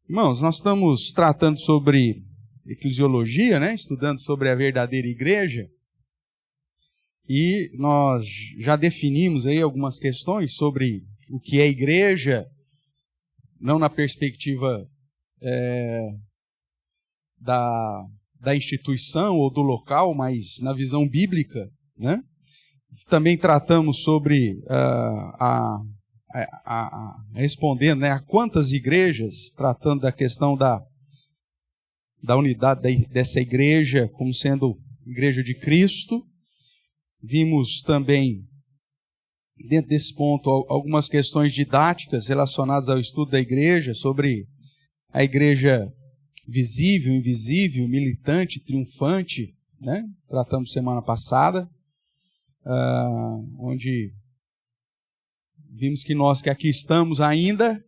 Irmãos, nós estamos tratando sobre eclesiologia, né? Estudando sobre a verdadeira igreja. E nós já definimos aí algumas questões sobre o que é igreja, não na perspectiva da instituição ou do local, mas na visão bíblica, né? Também tratamos sobre respondendo, né, a quantas igrejas, tratando da questão da unidade dessa igreja como sendo igreja de Cristo. Vimos também, dentro desse ponto, algumas questões didáticas relacionadas ao estudo da igreja, sobre a igreja visível, invisível, militante, triunfante, né? Tratamos semana passada, onde vimos que nós que aqui estamos ainda,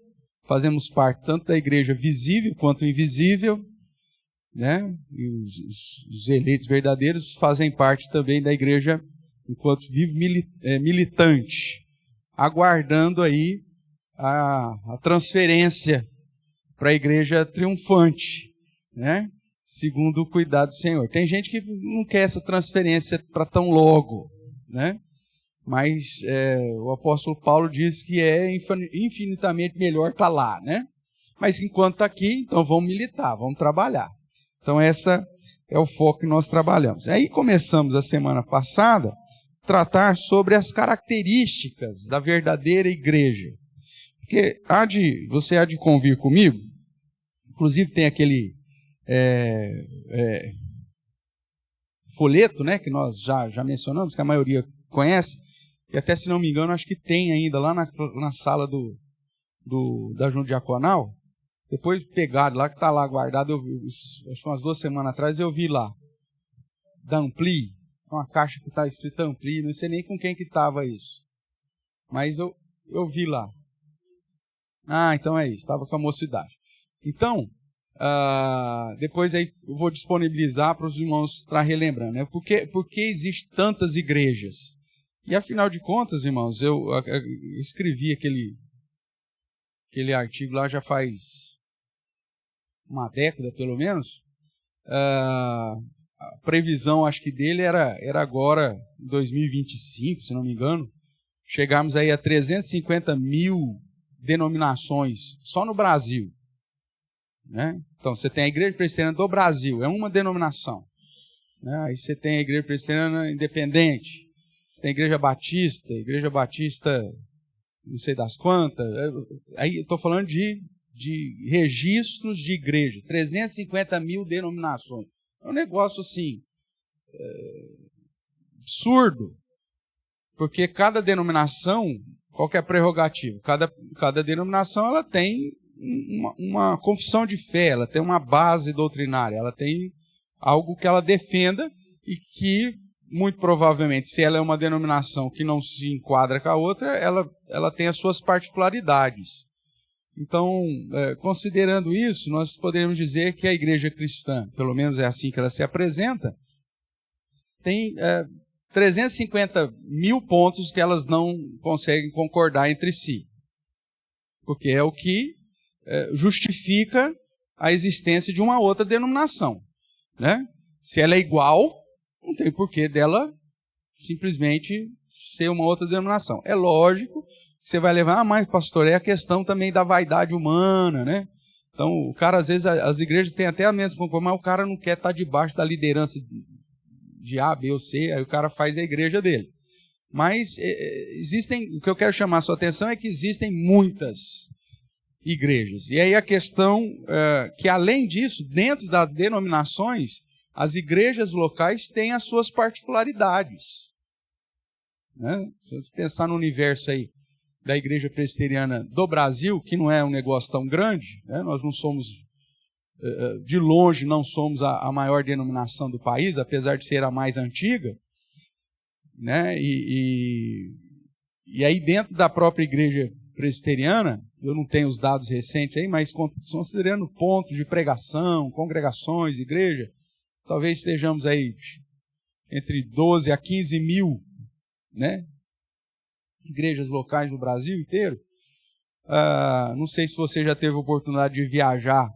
fazemos parte tanto da igreja visível quanto invisível, né? E os eleitos verdadeiros fazem parte também da igreja enquanto vivo militante, aguardando aí a transferência para a igreja triunfante, né? Segundo o cuidado do Senhor. Tem gente que não quer essa transferência para tão logo, né? Mas o apóstolo Paulo diz que é infinitamente melhor estar lá, né? Mas enquanto está aqui, então vamos militar, vamos trabalhar. Então essa é o foco que nós trabalhamos. Aí começamos a semana passada a tratar sobre as características da verdadeira igreja. Porque você há de convir comigo, inclusive tem aquele folheto, né, que nós já mencionamos, que a maioria conhece, e até se não me engano, acho que tem ainda lá na sala da Junta Diaconal. Depois pegado lá, que está lá guardado, acho que umas 2 semanas atrás eu vi lá, da Ampli, uma caixa que está escrita Ampli, não sei nem com quem que estava isso, mas eu vi lá. Ah, então é isso, estava com a mocidade. Então, depois aí eu vou disponibilizar para os irmãos estar relembrando, né? Por que existem tantas igrejas? E afinal de contas, irmãos, eu escrevi aquele artigo lá já faz uma década, pelo menos. A previsão, acho que dele era agora, em 2025, se não me engano, chegarmos aí a 350 mil denominações, só no Brasil, né? Então, você tem a Igreja Presbiteriana do Brasil, é uma denominação, né? Aí você tem a Igreja Presbiteriana Independente, você tem a Igreja Batista, não sei das quantas, aí eu estou falando de registros de igrejas, 350 mil denominações. É um negócio assim, absurdo, porque cada denominação, qual que é a prerrogativa? Cada denominação ela tem uma confissão de fé, ela tem uma base doutrinária, ela tem algo que ela defenda e que, muito provavelmente, se ela é uma denominação que não se enquadra com a outra, ela tem as suas particularidades. Então, considerando isso, nós poderíamos dizer que a igreja cristã, pelo menos é assim que ela se apresenta, tem 350 mil pontos que elas não conseguem concordar entre si. Porque é o que justifica a existência de uma outra denominação, né? Se ela é igual, não tem porquê dela simplesmente ser uma outra denominação. É lógico que você vai levar, mas pastor, é a questão também da vaidade humana, né? Então, o cara, às vezes, as igrejas têm até a mesma concordância, mas o cara não quer estar debaixo da liderança de A, B ou C, aí o cara faz a igreja dele. Mas o que eu quero chamar a sua atenção é que existem muitas igrejas. E aí a questão que, além disso, dentro das denominações, as igrejas locais têm as suas particularidades, né? Se você pensar no universo aí da Igreja Presbiteriana do Brasil, que não é um negócio tão grande, né? Nós não somos, de longe, não somos a maior denominação do país, apesar de ser a mais antiga, né? E aí dentro da própria Igreja Presbiteriana, eu não tenho os dados recentes aí, mas considerando pontos de pregação, congregações, igreja, talvez estejamos aí entre 12 a 15 mil, né, igrejas locais no Brasil inteiro. não sei se você já teve a oportunidade de viajar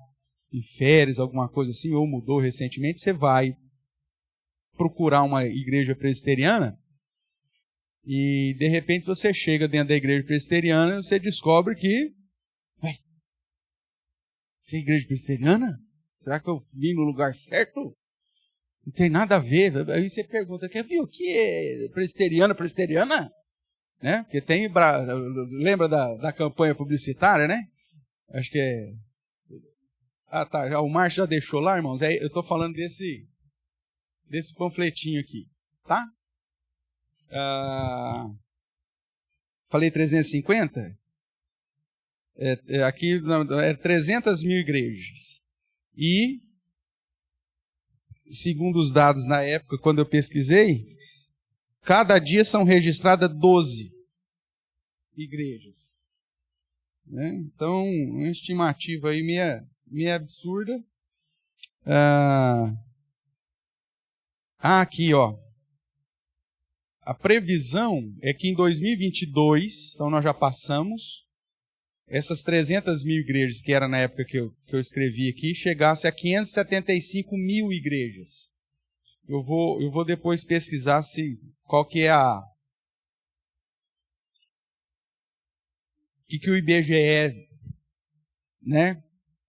em férias, alguma coisa assim, ou mudou recentemente, você vai procurar uma igreja presbiteriana e, de repente, você chega dentro da igreja presbiteriana e você descobre que, isso é igreja presbiteriana? Será que eu vim no lugar certo? Não tem nada a ver. Aí você pergunta, viu, o que é presbiteriana? Né? Porque tem, lembra da campanha publicitária, né? Acho que é... Ah, tá, o Márcio já deixou lá, irmãos. Eu estou falando desse panfletinho aqui, tá? Falei 350? Aqui é 300 mil igrejas. E, segundo os dados na época, quando eu pesquisei, cada dia são registradas 12 igrejas. Né? Então, uma estimativa aí meio absurda. Aqui, ó. A previsão é que em 2022, então nós já passamos, essas 300 mil igrejas, que era na época que eu escrevi aqui, chegasse a 575 mil igrejas. Eu vou depois pesquisar qual que é o que o IBGE, né?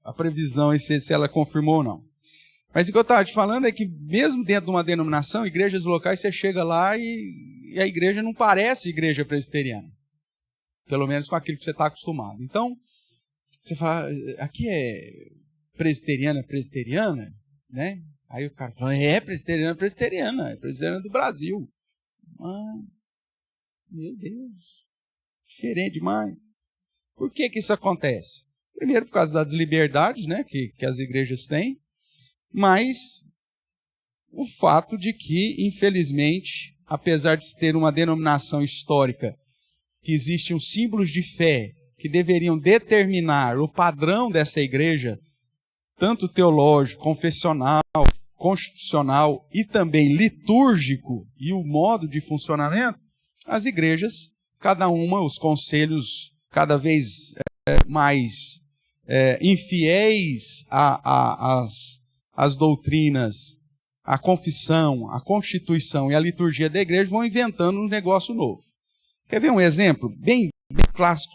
A previsão, se ela confirmou ou não. Mas o que eu estava te falando é que mesmo dentro de uma denominação, igrejas locais, você chega lá e a igreja não parece igreja presbiteriana. Pelo menos com aquilo que você está acostumado. Então, você fala, aqui é presbiteriana, né? Aí o cara fala, presbiteriana, é presbiteriana do Brasil. Meu Deus, diferente demais. Por que isso acontece? Primeiro, por causa das liberdades, né, que as igrejas têm, mas o fato de que, infelizmente, apesar de ter uma denominação histórica, que existem os símbolos de fé que deveriam determinar o padrão dessa igreja, tanto teológico, confessional, constitucional e também litúrgico, e o modo de funcionamento, as igrejas, cada uma, os conselhos cada vez mais infiéis às doutrinas, à confissão, à constituição e à liturgia da igreja, vão inventando um negócio novo. Quer ver um exemplo bem clássico,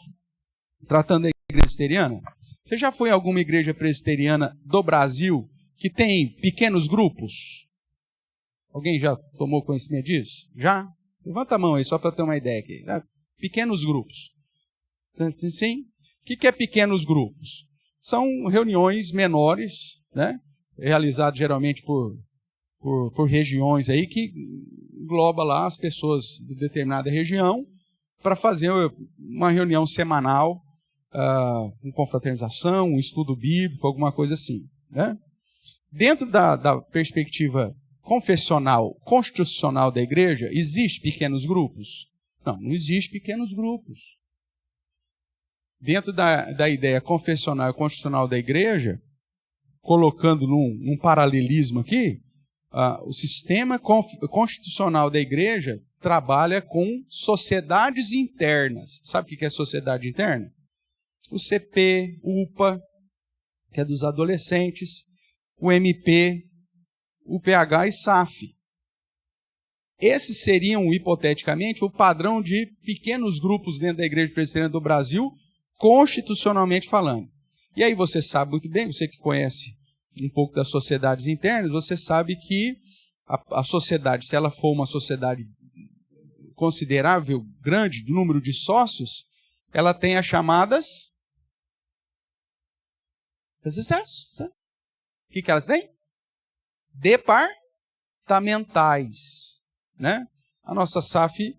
tratando da igreja presbiteriana? Você já foi em alguma igreja presbiteriana do Brasil que tem pequenos grupos? Alguém já tomou conhecimento disso? Já? Levanta a mão aí, só para ter uma ideia aqui. Pequenos grupos. Sim? O que é pequenos grupos? São reuniões menores, né? Realizadas geralmente por regiões aí, que engloba lá as pessoas de determinada região para fazer uma reunião semanal, com confraternização, um estudo bíblico, alguma coisa assim. Né? Dentro da perspectiva confessional, constitucional da igreja, existe pequenos grupos? Não existe pequenos grupos. Dentro da ideia confessional e constitucional da igreja, colocando num paralelismo aqui, o sistema constitucional da igreja trabalha com sociedades internas. Sabe o que é sociedade interna? O CP, o UPA, que é dos adolescentes, o MP, o PH e SAF. Esses seriam, hipoteticamente, o padrão de pequenos grupos dentro da Igreja Presbiteriana do Brasil, constitucionalmente falando. E aí você sabe muito bem, você que conhece um pouco das sociedades internas, você sabe que a sociedade, se ela for uma sociedade considerável, grande, de número de sócios, ela tem as chamadas... O que elas têm? Departamentais. Né? A nossa SAF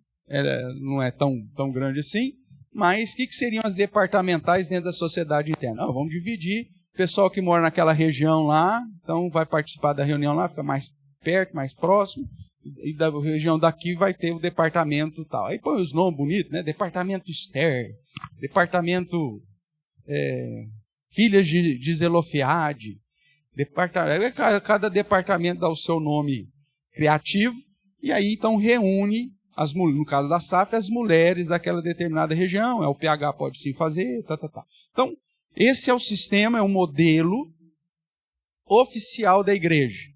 não é tão grande assim, mas o que seriam as departamentais dentro da sociedade interna? Vamos dividir. O pessoal que mora naquela região lá, então vai participar da reunião lá, fica mais perto, mais próximo, e da região daqui vai ter o departamento tal. Aí põe os nomes bonitos, né? Departamento Esther, departamento Filhas de Zelofiade. Cada departamento dá o seu nome criativo, e aí então reúne No caso da SAF, as mulheres daquela determinada região, o PH pode sim fazer, Então, esse é o sistema, é o modelo oficial da igreja.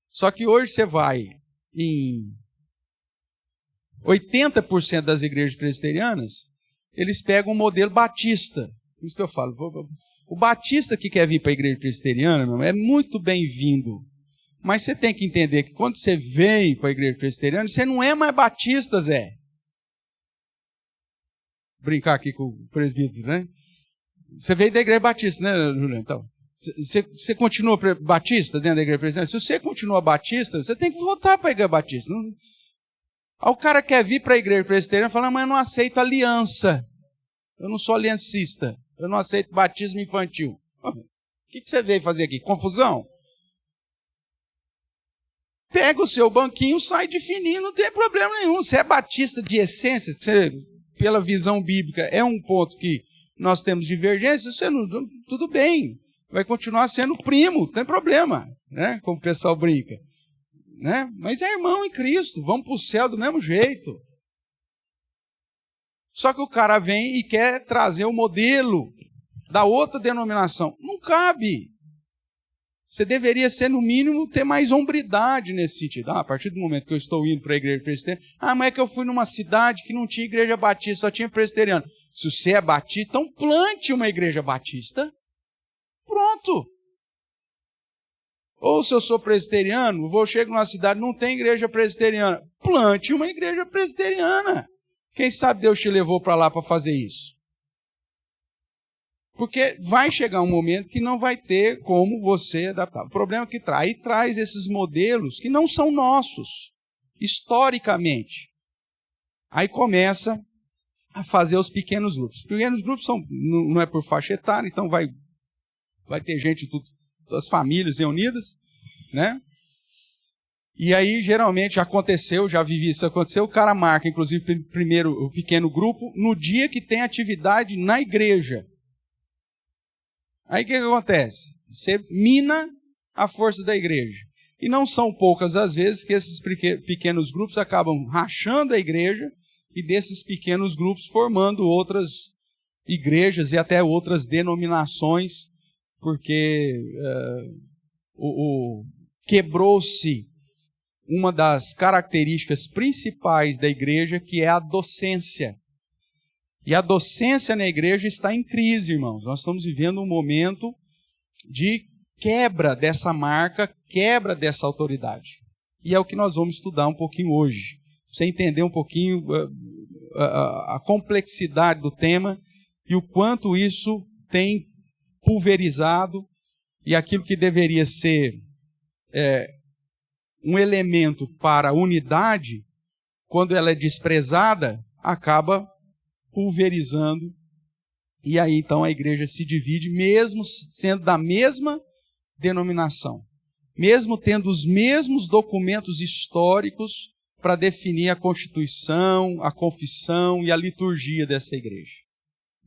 Só que hoje você vai em 80% das igrejas presbiterianas, eles pegam o modelo batista. Isso que eu falo. O batista que quer vir para a igreja presbiteriana, meu irmão, é muito bem-vindo. Mas você tem que entender que quando você vem para a igreja presbiteriana, você não é mais batista, Zé. Brincar aqui com o presbítero, né? Você veio da igreja batista, né, Juliano? Então, você continua batista dentro da igreja presbiteriana? Se você continua batista, você tem que voltar para a igreja batista. Não... Aí o cara quer vir para a igreja presbiteriana e fala, mas eu não aceito aliança. Eu não sou aliancista. Eu não aceito batismo infantil. O que você veio fazer aqui? Confusão? Pega o seu banquinho, sai de fininho, não tem problema nenhum. Você é batista de essência, você, pela visão bíblica, é um ponto que nós temos divergência, você não, tudo bem. Vai continuar sendo primo, não tem problema, né? Como o pessoal brinca. Né? Mas é irmão em Cristo, vamos para o céu do mesmo jeito. Só que o cara vem e quer trazer o modelo da outra denominação. Não cabe. Você deveria ser, no mínimo, ter mais hombridade nesse sentido. A partir do momento que eu estou indo para a igreja presbiteriana, mas é que eu fui numa cidade que não tinha igreja batista, só tinha presbiteriano. Se você é batista, então plante uma igreja batista. Pronto. Ou se eu sou presbiteriano, chego numa cidade não tem igreja presbiteriana. Plante uma igreja presbiteriana. Quem sabe Deus te levou para lá para fazer isso? Porque vai chegar um momento que não vai ter como você adaptar. O problema é que traz esses modelos que não são nossos, historicamente. Aí começa a fazer os pequenos grupos. Os pequenos grupos não é por faixa etária, então vai ter gente das famílias reunidas, né? E aí, geralmente, já vivi isso acontecer, o cara marca, inclusive, primeiro o pequeno grupo, no dia que tem atividade na igreja. Aí o que acontece? Você mina a força da igreja. E não são poucas as vezes que esses pequenos grupos acabam rachando a igreja e desses pequenos grupos formando outras igrejas e até outras denominações, porque quebrou-se uma das características principais da igreja, que é a docência. E a docência na igreja está em crise, irmãos. Nós estamos vivendo um momento de quebra dessa marca, quebra dessa autoridade. E é o que nós vamos estudar um pouquinho hoje. Para você entender um pouquinho a complexidade do tema e o quanto isso tem pulverizado e aquilo que deveria ser um elemento para a unidade, quando ela é desprezada, acaba pulverizando, e aí então a igreja se divide, mesmo sendo da mesma denominação, mesmo tendo os mesmos documentos históricos para definir a constituição, a confissão e a liturgia dessa igreja.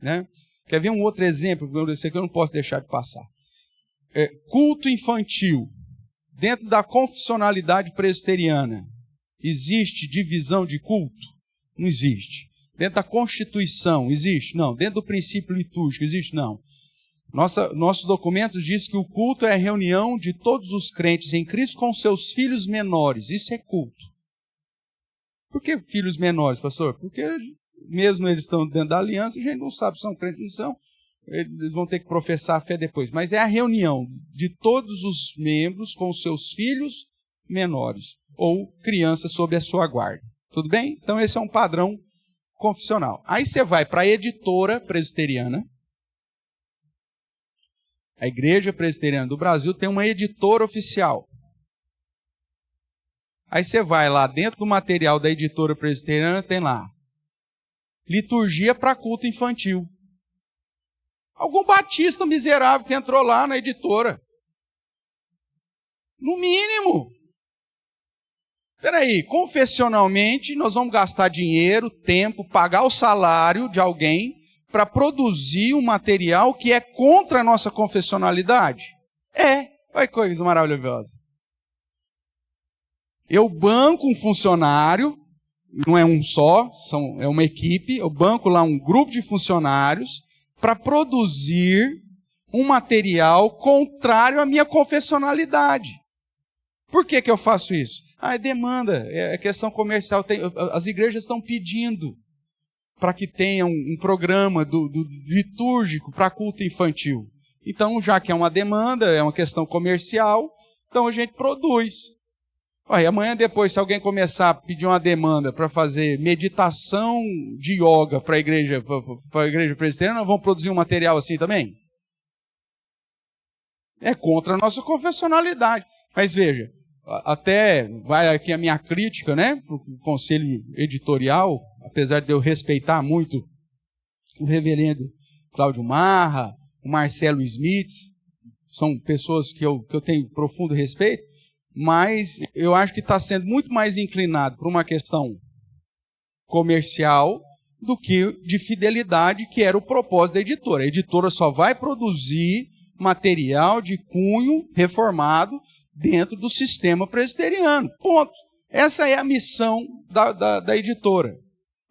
Né? Quer ver um outro exemplo? Esse aqui eu não posso deixar de passar. Culto infantil. Dentro da confessionalidade presbiteriana, existe divisão de culto? Não existe. Dentro da Constituição, existe? Não. Dentro do princípio litúrgico, existe? Não. Nossos documentos dizem que o culto é a reunião de todos os crentes em Cristo com seus filhos menores. Isso é culto. Por que filhos menores, pastor? Porque mesmo eles estão dentro da aliança, a gente não sabe se são crentes ou não são. Eles vão ter que professar a fé depois. Mas é a reunião de todos os membros com seus filhos menores ou crianças sob a sua guarda. Tudo bem? Então esse é um padrão confessional. Aí você vai para a editora presbiteriana. A Igreja Presbiteriana do Brasil tem uma editora oficial. Aí você vai lá dentro do material da editora presbiteriana, tem lá liturgia para culto infantil. Algum batista miserável que entrou lá na editora. No mínimo. Espera aí, confessionalmente, nós vamos gastar dinheiro, tempo, pagar o salário de alguém para produzir um material que é contra a nossa confessionalidade? Olha que coisa maravilhosa. Eu banco um funcionário, não é um só, é uma equipe, eu banco lá um grupo de funcionários para produzir um material contrário à minha confessionalidade. Por que eu faço isso? É demanda, é questão comercial. As igrejas estão pedindo para que tenha um programa do litúrgico para culto infantil. Então, já que é uma demanda, é uma questão comercial, então a gente produz. Amanhã depois, se alguém começar a pedir uma demanda para fazer meditação de yoga para a igreja presbiteriana, nós vamos produzir um material assim também? É contra a nossa confessionalidade. Mas veja, até vai aqui a minha crítica, né, para o conselho editorial, apesar de eu respeitar muito o reverendo Cláudio Marra, o Marcelo Smith, são pessoas que eu tenho profundo respeito, mas eu acho que está sendo muito mais inclinado para uma questão comercial do que de fidelidade, que era o propósito da editora. A editora só vai produzir material de cunho reformado dentro do sistema presbiteriano. Ponto. Essa é a missão da editora.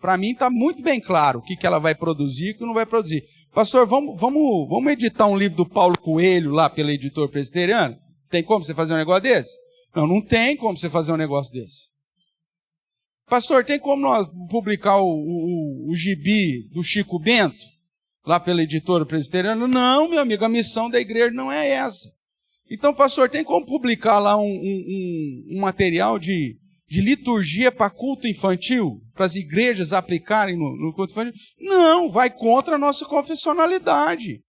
Para mim está muito bem claro o que ela vai produzir e o que não vai produzir. Pastor, vamos editar um livro do Paulo Coelho lá pela editora presbiteriana? Tem como você fazer um negócio desse? Não tem como você fazer um negócio desse. Pastor, tem como nós publicar o gibi do Chico Bento lá pela editora presbiteriana? Não, meu amigo, a missão da igreja não é essa. Então, pastor, tem como publicar lá um material de liturgia para culto infantil? Para as igrejas aplicarem no culto infantil? Não, vai contra a nossa confessionalidade.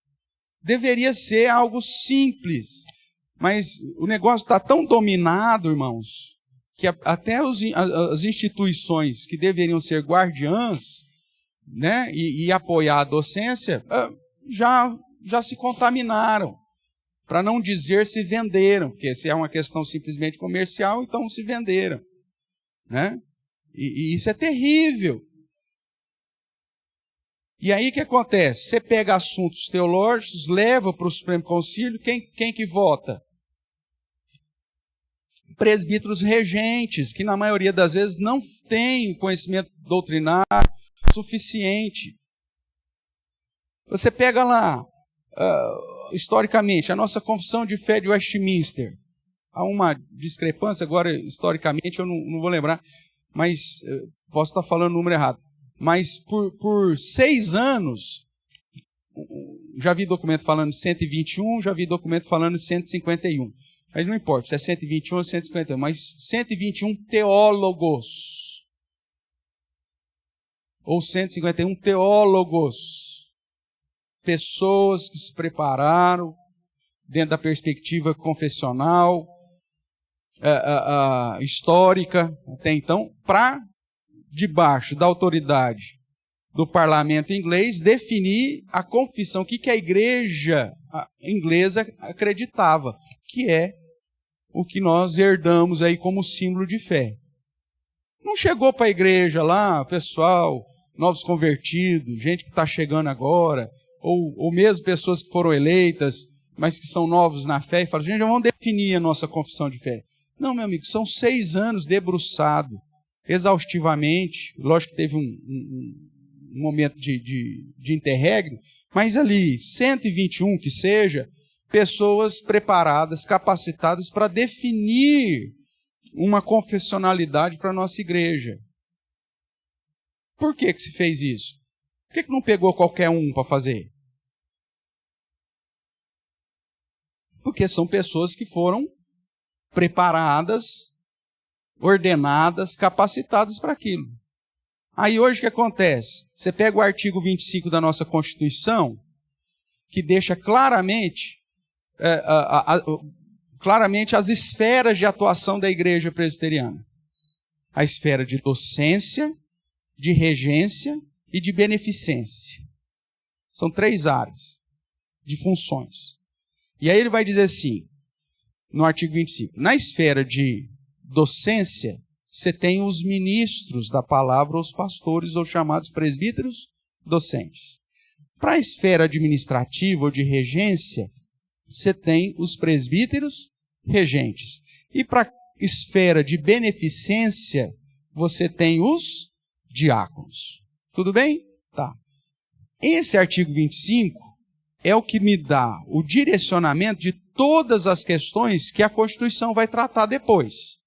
Deveria ser algo simples. Mas o negócio está tão dominado, irmãos, que até as instituições que deveriam ser guardiãs, né, e apoiar a docência, já se contaminaram. Para não dizer se venderam, porque se é uma questão simplesmente comercial, então se venderam. Né? E isso é terrível. E aí o que acontece? Você pega assuntos teológicos, leva para o Supremo Concílio, quem que vota? Presbíteros regentes, que na maioria das vezes não têm conhecimento doutrinário suficiente. Você pega lá, historicamente, a nossa confissão de fé de Westminster. Há uma discrepância, agora, historicamente, eu não vou lembrar, mas posso estar falando o número errado. Mas por 6 anos, já vi documento falando de 121, já vi documento falando de 151. Mas não importa se é 121 ou 151, mas 121 teólogos. Ou 151 teólogos. Pessoas que se prepararam dentro da perspectiva confessional, histórica, até então, para, debaixo da autoridade do parlamento inglês, definir a confissão, o que a igreja inglesa acreditava, que é o que nós herdamos aí como símbolo de fé. Não chegou para a igreja lá, pessoal, novos convertidos, gente que está chegando agora, ou mesmo pessoas que foram eleitas, mas que são novos na fé, e falam, gente, vamos definir a nossa confissão de fé. Não, meu amigo, são 6 anos debruçado, exaustivamente, lógico que teve um momento de interregno, mas ali, 121 que seja, pessoas preparadas, capacitadas para definir uma confessionalidade para a nossa igreja. Por que se fez isso? Por que não pegou qualquer um para fazer? Porque são pessoas que foram preparadas, ordenadas, capacitadas para aquilo. Aí hoje o que acontece? Você pega o artigo 25 da nossa Constituição, que deixa claramente as esferas de atuação da igreja presbiteriana. A esfera de docência, de regência e de beneficência. São 3 áreas de funções. E aí ele vai dizer assim, no artigo 25, na esfera de docência, você tem os ministros da palavra, os pastores, ou chamados presbíteros docentes. Para a esfera administrativa ou de regência, você tem os presbíteros regentes. E para a esfera de beneficência, você tem os diáconos. Tudo bem? Tá. Esse artigo 25 é o que me dá o direcionamento de todas as questões que a Constituição vai tratar depois.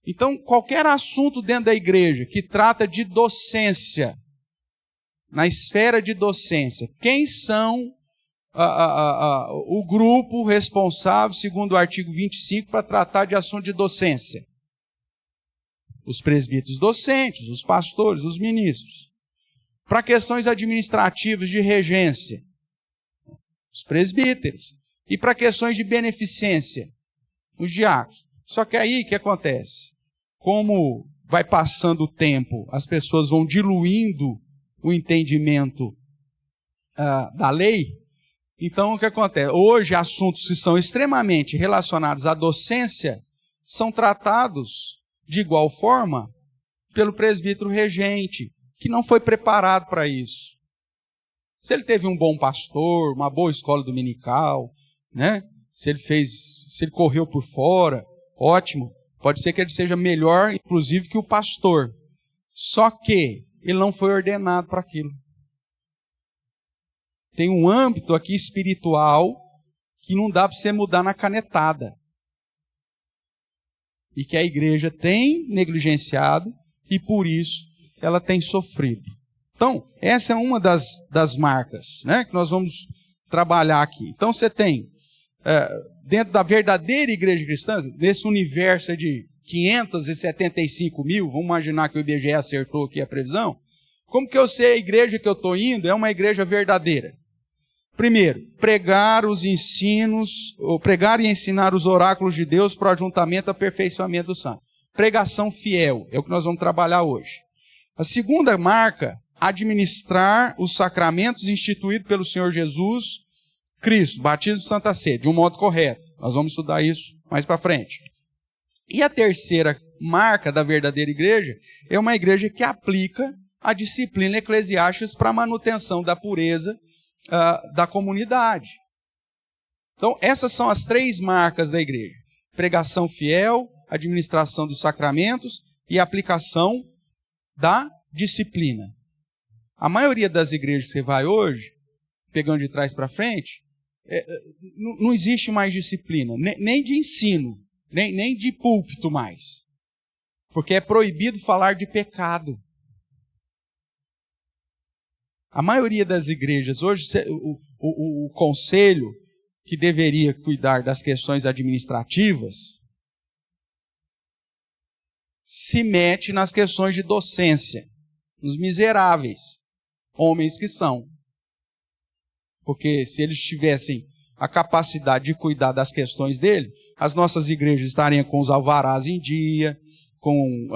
Então, qualquer assunto dentro da igreja que trata de docência, na esfera de docência, quem são o grupo responsável, segundo o artigo 25, para tratar de assunto de docência? Os presbíteros docentes, os pastores, os ministros. Para questões administrativas de regência, os presbíteros. E para questões de beneficência, os diáconos. Só que aí o que acontece? Como vai passando o tempo, as pessoas vão diluindo o entendimento da lei. Então o que acontece? Hoje assuntos que são extremamente relacionados à docência são tratados de igual forma pelo presbítero regente, que não foi preparado para isso. Se ele teve um bom pastor, uma boa escola dominical, né? Se ele correu por fora, ótimo. Pode ser que ele seja melhor, inclusive, que o pastor. Só que ele não foi ordenado para aquilo. Tem um âmbito aqui espiritual que não dá para você mudar na canetada. E que a igreja tem negligenciado e por isso ela tem sofrido. Então, essa é uma das marcas, né, que nós vamos trabalhar aqui. Então, você tem, dentro da verdadeira igreja cristã, nesse universo de 575 mil, vamos imaginar que o IBGE acertou aqui a previsão, como que eu sei a igreja que eu estou indo é uma igreja verdadeira? Primeiro, pregar os ensinos, ou pregar e ensinar os oráculos de Deus para o ajuntamento e aperfeiçoamento do santo. Pregação fiel, é o que nós vamos trabalhar hoje. A segunda marca, administrar os sacramentos instituídos pelo Senhor Jesus Cristo, batismo e santa sede, de um modo correto. Nós vamos estudar isso mais para frente. E a terceira marca da verdadeira igreja é uma igreja que aplica a disciplina eclesiástica para a manutenção da pureza da comunidade. Então, essas são as três marcas da igreja. Pregação fiel, administração dos sacramentos e aplicação da disciplina. A maioria das igrejas que você vai hoje, pegando de trás para frente, não existe mais disciplina, nem de ensino, nem de púlpito mais. Porque é proibido falar de pecado. A maioria das igrejas hoje, o conselho que deveria cuidar das questões administrativas, se mete nas questões de docência, nos miseráveis, homens que são. Porque se eles tivessem a capacidade de cuidar das questões dele, as nossas igrejas estariam com os alvarás em dia, com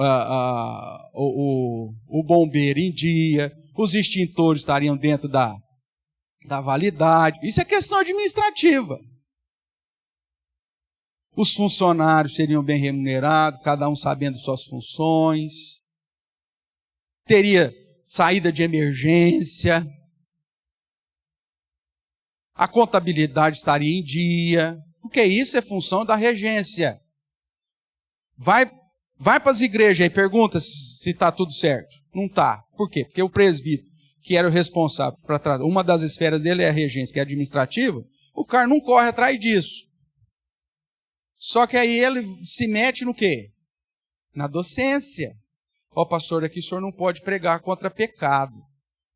o bombeiro em dia, os extintores estariam dentro da validade. Isso é questão administrativa. Os funcionários seriam bem remunerados, cada um sabendo suas funções. Teria saída de emergência. A contabilidade estaria em dia. Porque isso é função da regência. Vai para as igrejas e pergunta se está tudo certo. Não está. Por quê? Porque o presbítero, que era o responsável para tratar, uma das esferas dele é a regência, que é administrativa, o cara não corre atrás disso. Só que aí ele se mete no quê? Na docência. Pastor, aqui o senhor não pode pregar contra pecado,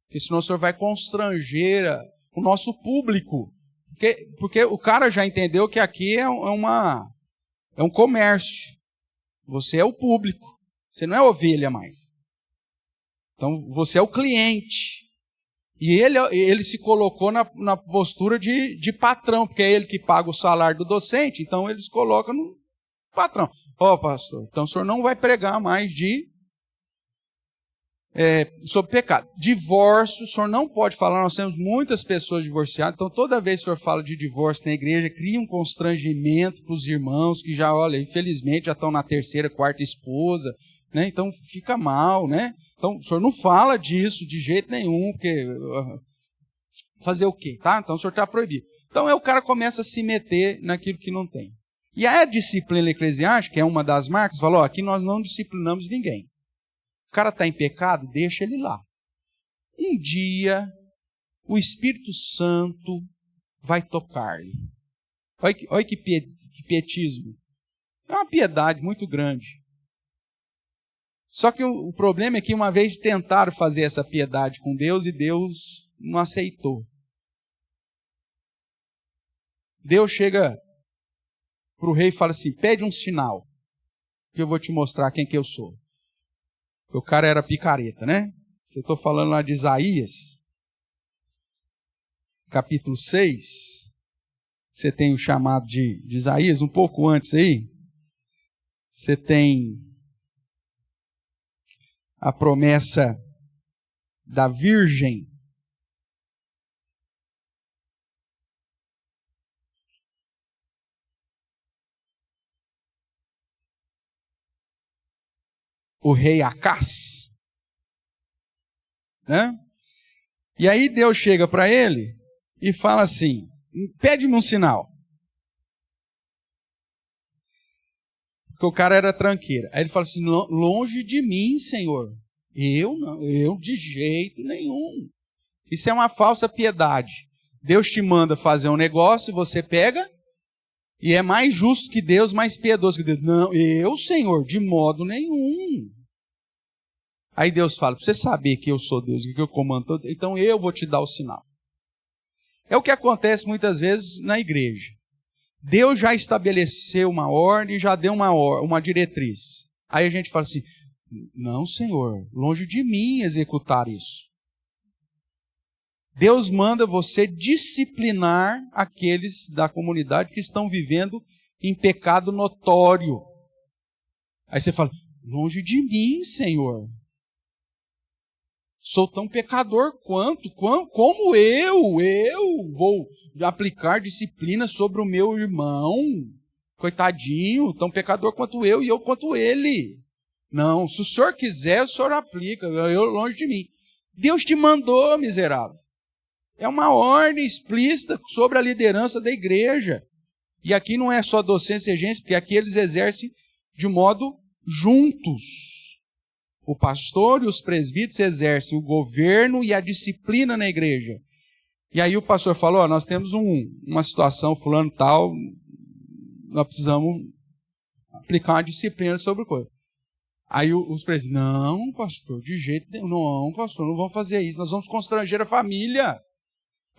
porque senão o senhor vai constranger o nosso público. Porque o cara já entendeu que aqui é um comércio. Você é o público. Você não é ovelha mais. Então, você é o cliente. E ele se colocou na postura de patrão, porque é ele que paga o salário do docente, então ele se coloca no patrão. Pastor, então o senhor não vai pregar mais sobre pecado. Divórcio, o senhor não pode falar, nós temos muitas pessoas divorciadas, então toda vez que o senhor fala de divórcio na igreja, cria um constrangimento para os irmãos que já, infelizmente já estão na terceira, quarta esposa, né? Então fica mal, né? Então o senhor não fala disso de jeito nenhum, porque fazer o quê? Tá? Então o senhor está proibido. Então o cara começa a se meter naquilo que não tem. E a disciplina eclesiástica, que é uma das marcas, falou, aqui nós não disciplinamos ninguém. O cara está em pecado, deixa ele lá. Um dia, o Espírito Santo vai tocar-lhe. Olha que pietismo. É uma piedade muito grande. Só que o problema é que uma vez tentaram fazer essa piedade com Deus e Deus não aceitou. Deus chega para o rei e fala assim, pede um sinal, que eu vou te mostrar quem que eu sou. O cara era picareta, né? Eu estou falando lá de Isaías, capítulo 6. Você tem o chamado de Isaías, um pouco antes aí. Você tem a promessa da virgem. O rei Acás. Né? E aí Deus chega para ele e fala assim, pede-me um sinal. Porque o cara era tranqueira. Aí ele fala assim, longe de mim, Senhor. Eu de jeito nenhum. Isso é uma falsa piedade. Deus te manda fazer um negócio e você pega, e é mais justo que Deus, mais piedoso que Deus. Não, eu, Senhor, de modo nenhum. Aí Deus fala, para você saber que eu sou Deus, que eu comando todo, então eu vou te dar o sinal. É o que acontece muitas vezes na igreja. Deus já estabeleceu uma ordem, já deu uma diretriz. Aí a gente fala assim, não, Senhor, longe de mim executar isso. Deus manda você disciplinar aqueles da comunidade que estão vivendo em pecado notório. Aí você fala, longe de mim, Senhor. Sou tão pecador quanto, como eu vou aplicar disciplina sobre o meu irmão, coitadinho, tão pecador quanto eu e eu quanto ele. Não, se o senhor quiser, o senhor aplica, eu longe de mim. Deus te mandou, miserável. É uma ordem explícita sobre a liderança da igreja. E aqui não é só docência e regência, porque aqui eles exercem de modo juntos. O pastor e os presbíteros exercem o governo e a disciplina na igreja. E aí o pastor falou, nós temos uma situação fulano tal, nós precisamos aplicar uma disciplina sobre coisa. Aí os presbíteros, não, pastor, de jeito nenhum, não, pastor, não vamos fazer isso, nós vamos constranger a família.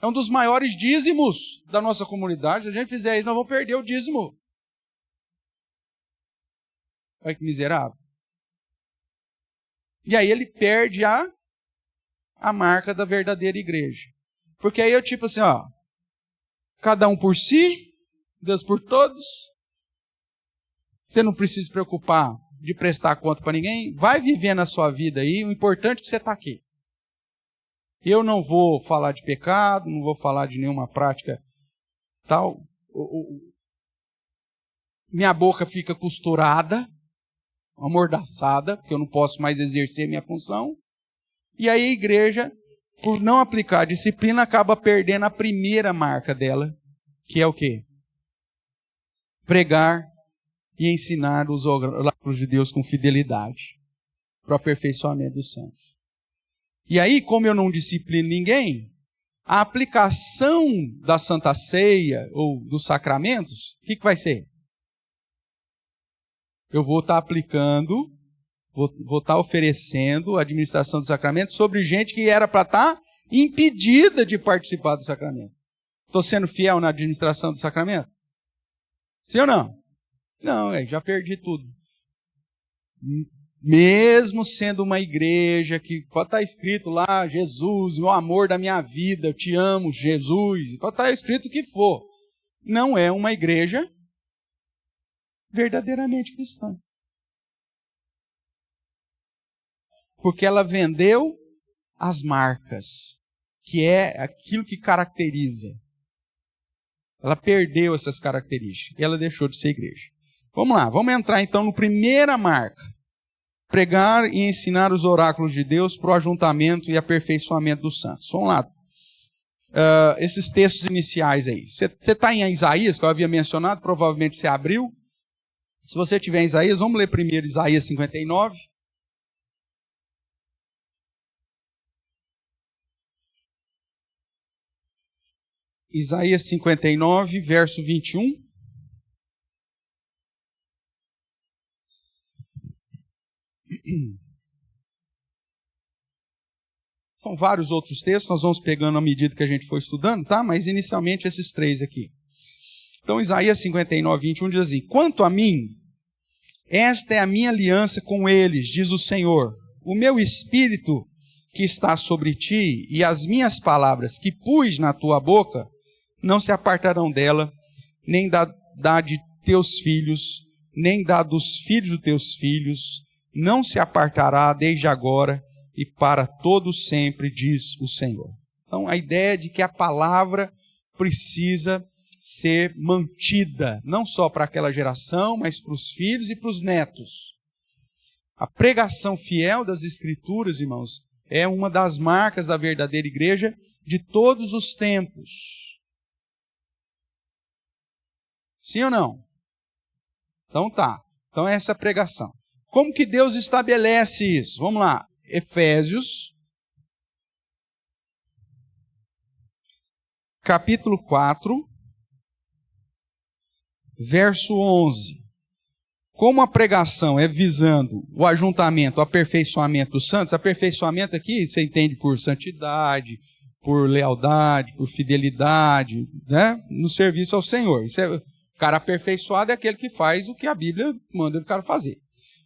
É um dos maiores dízimos da nossa comunidade, se a gente fizer isso, nós vamos perder o dízimo. Olha que miserável. E aí ele perde a marca da verdadeira igreja. Porque aí eu tipo assim, cada um por si, Deus por todos. Você não precisa se preocupar de prestar conta para ninguém. Vai vivendo a sua vida aí, o importante é que você está aqui. Eu não vou falar de pecado, não vou falar de nenhuma prática tal. Minha boca fica costurada, amordaçada, porque eu não posso mais exercer minha função. E aí a igreja, por não aplicar a disciplina, acaba perdendo a primeira marca dela, que é o quê? Pregar e ensinar os oráculos de Deus com fidelidade, para o aperfeiçoamento dos santos. E aí, como eu não disciplino ninguém, a aplicação da Santa Ceia ou dos sacramentos, o que vai ser? Eu vou estar aplicando, vou estar oferecendo a administração do sacramento sobre gente que era para estar impedida de participar do sacramento. Estou sendo fiel na administração do sacramento? Sim ou não? Não, já perdi tudo. Mesmo sendo uma igreja que pode estar escrito lá, Jesus, o amor da minha vida, eu te amo, Jesus, pode estar escrito o que for. Não é uma igreja verdadeiramente cristã. Porque ela vendeu as marcas, que é aquilo que caracteriza. Ela perdeu essas características e ela deixou de ser igreja. Vamos lá, vamos entrar então na primeira marca. Pregar e ensinar os oráculos de Deus para o ajuntamento e aperfeiçoamento dos santos. Vamos lá. Esses textos iniciais aí. Você está em Isaías, que eu havia mencionado, provavelmente você abriu. Se você tiver em Isaías, vamos ler primeiro Isaías 59. Isaías 59, verso 21. São vários outros textos, nós vamos pegando à medida que a gente for estudando, tá? Mas inicialmente esses três aqui. Então Isaías 59, 21 diz assim: quanto a mim, esta é a minha aliança com eles, diz o Senhor. O meu espírito que está sobre ti e as minhas palavras que pus na tua boca não se apartarão dela, nem da de teus filhos, nem da dos filhos dos teus filhos, não se apartará desde agora e para todo sempre, diz o Senhor. Então, a ideia de que a palavra precisa ser mantida, não só para aquela geração, mas para os filhos e para os netos. A pregação fiel das Escrituras, irmãos, é uma das marcas da verdadeira igreja de todos os tempos. Sim ou não? Então tá. Então é essa pregação. Como que Deus estabelece isso? Vamos lá. Efésios, capítulo 4, verso 11. Como a pregação é visando o ajuntamento, o aperfeiçoamento dos santos, aperfeiçoamento aqui você entende por santidade, por lealdade, por fidelidade, né? No serviço ao Senhor. O cara aperfeiçoado é aquele que faz o que a Bíblia manda o cara fazer.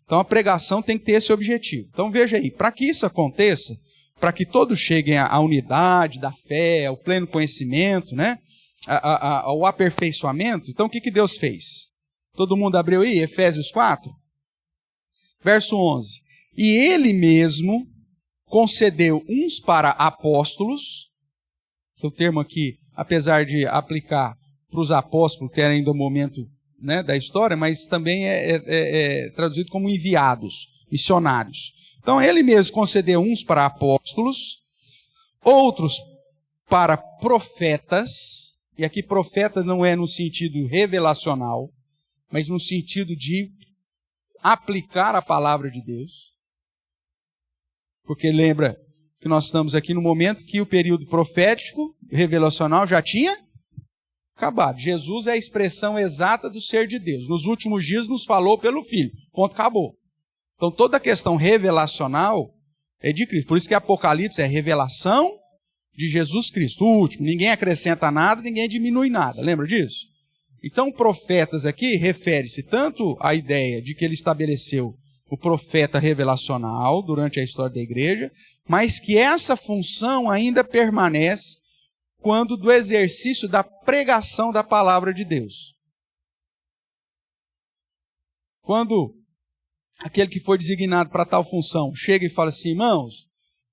Então a pregação tem que ter esse objetivo. Então veja aí, para que isso aconteça, para que todos cheguem à unidade da fé, ao pleno conhecimento, né? Ao aperfeiçoamento, então o que Deus fez? Todo mundo abriu aí? Efésios 4? Verso 11. E ele mesmo concedeu uns para apóstolos, que o termo aqui, apesar de aplicar para os apóstolos, que era ainda o momento, né, da história, mas também é traduzido como enviados, missionários. Então ele mesmo concedeu uns para apóstolos, outros para profetas, e aqui profeta não é no sentido revelacional, mas no sentido de aplicar a palavra de Deus. Porque lembra que nós estamos aqui no momento que o período profético, revelacional, já tinha acabado. Jesus é a expressão exata do ser de Deus. Nos últimos dias nos falou pelo Filho. Ponto, acabou. Então toda a questão revelacional é de Cristo. Por isso que Apocalipse é revelação de Jesus Cristo. O último. Ninguém acrescenta nada, ninguém diminui nada. Lembra disso? Então, profetas aqui refere-se tanto à ideia de que ele estabeleceu o profeta revelacional durante a história da igreja, mas que essa função ainda permanece quando do exercício da pregação da palavra de Deus. Quando aquele que foi designado para tal função chega e fala assim: irmãos,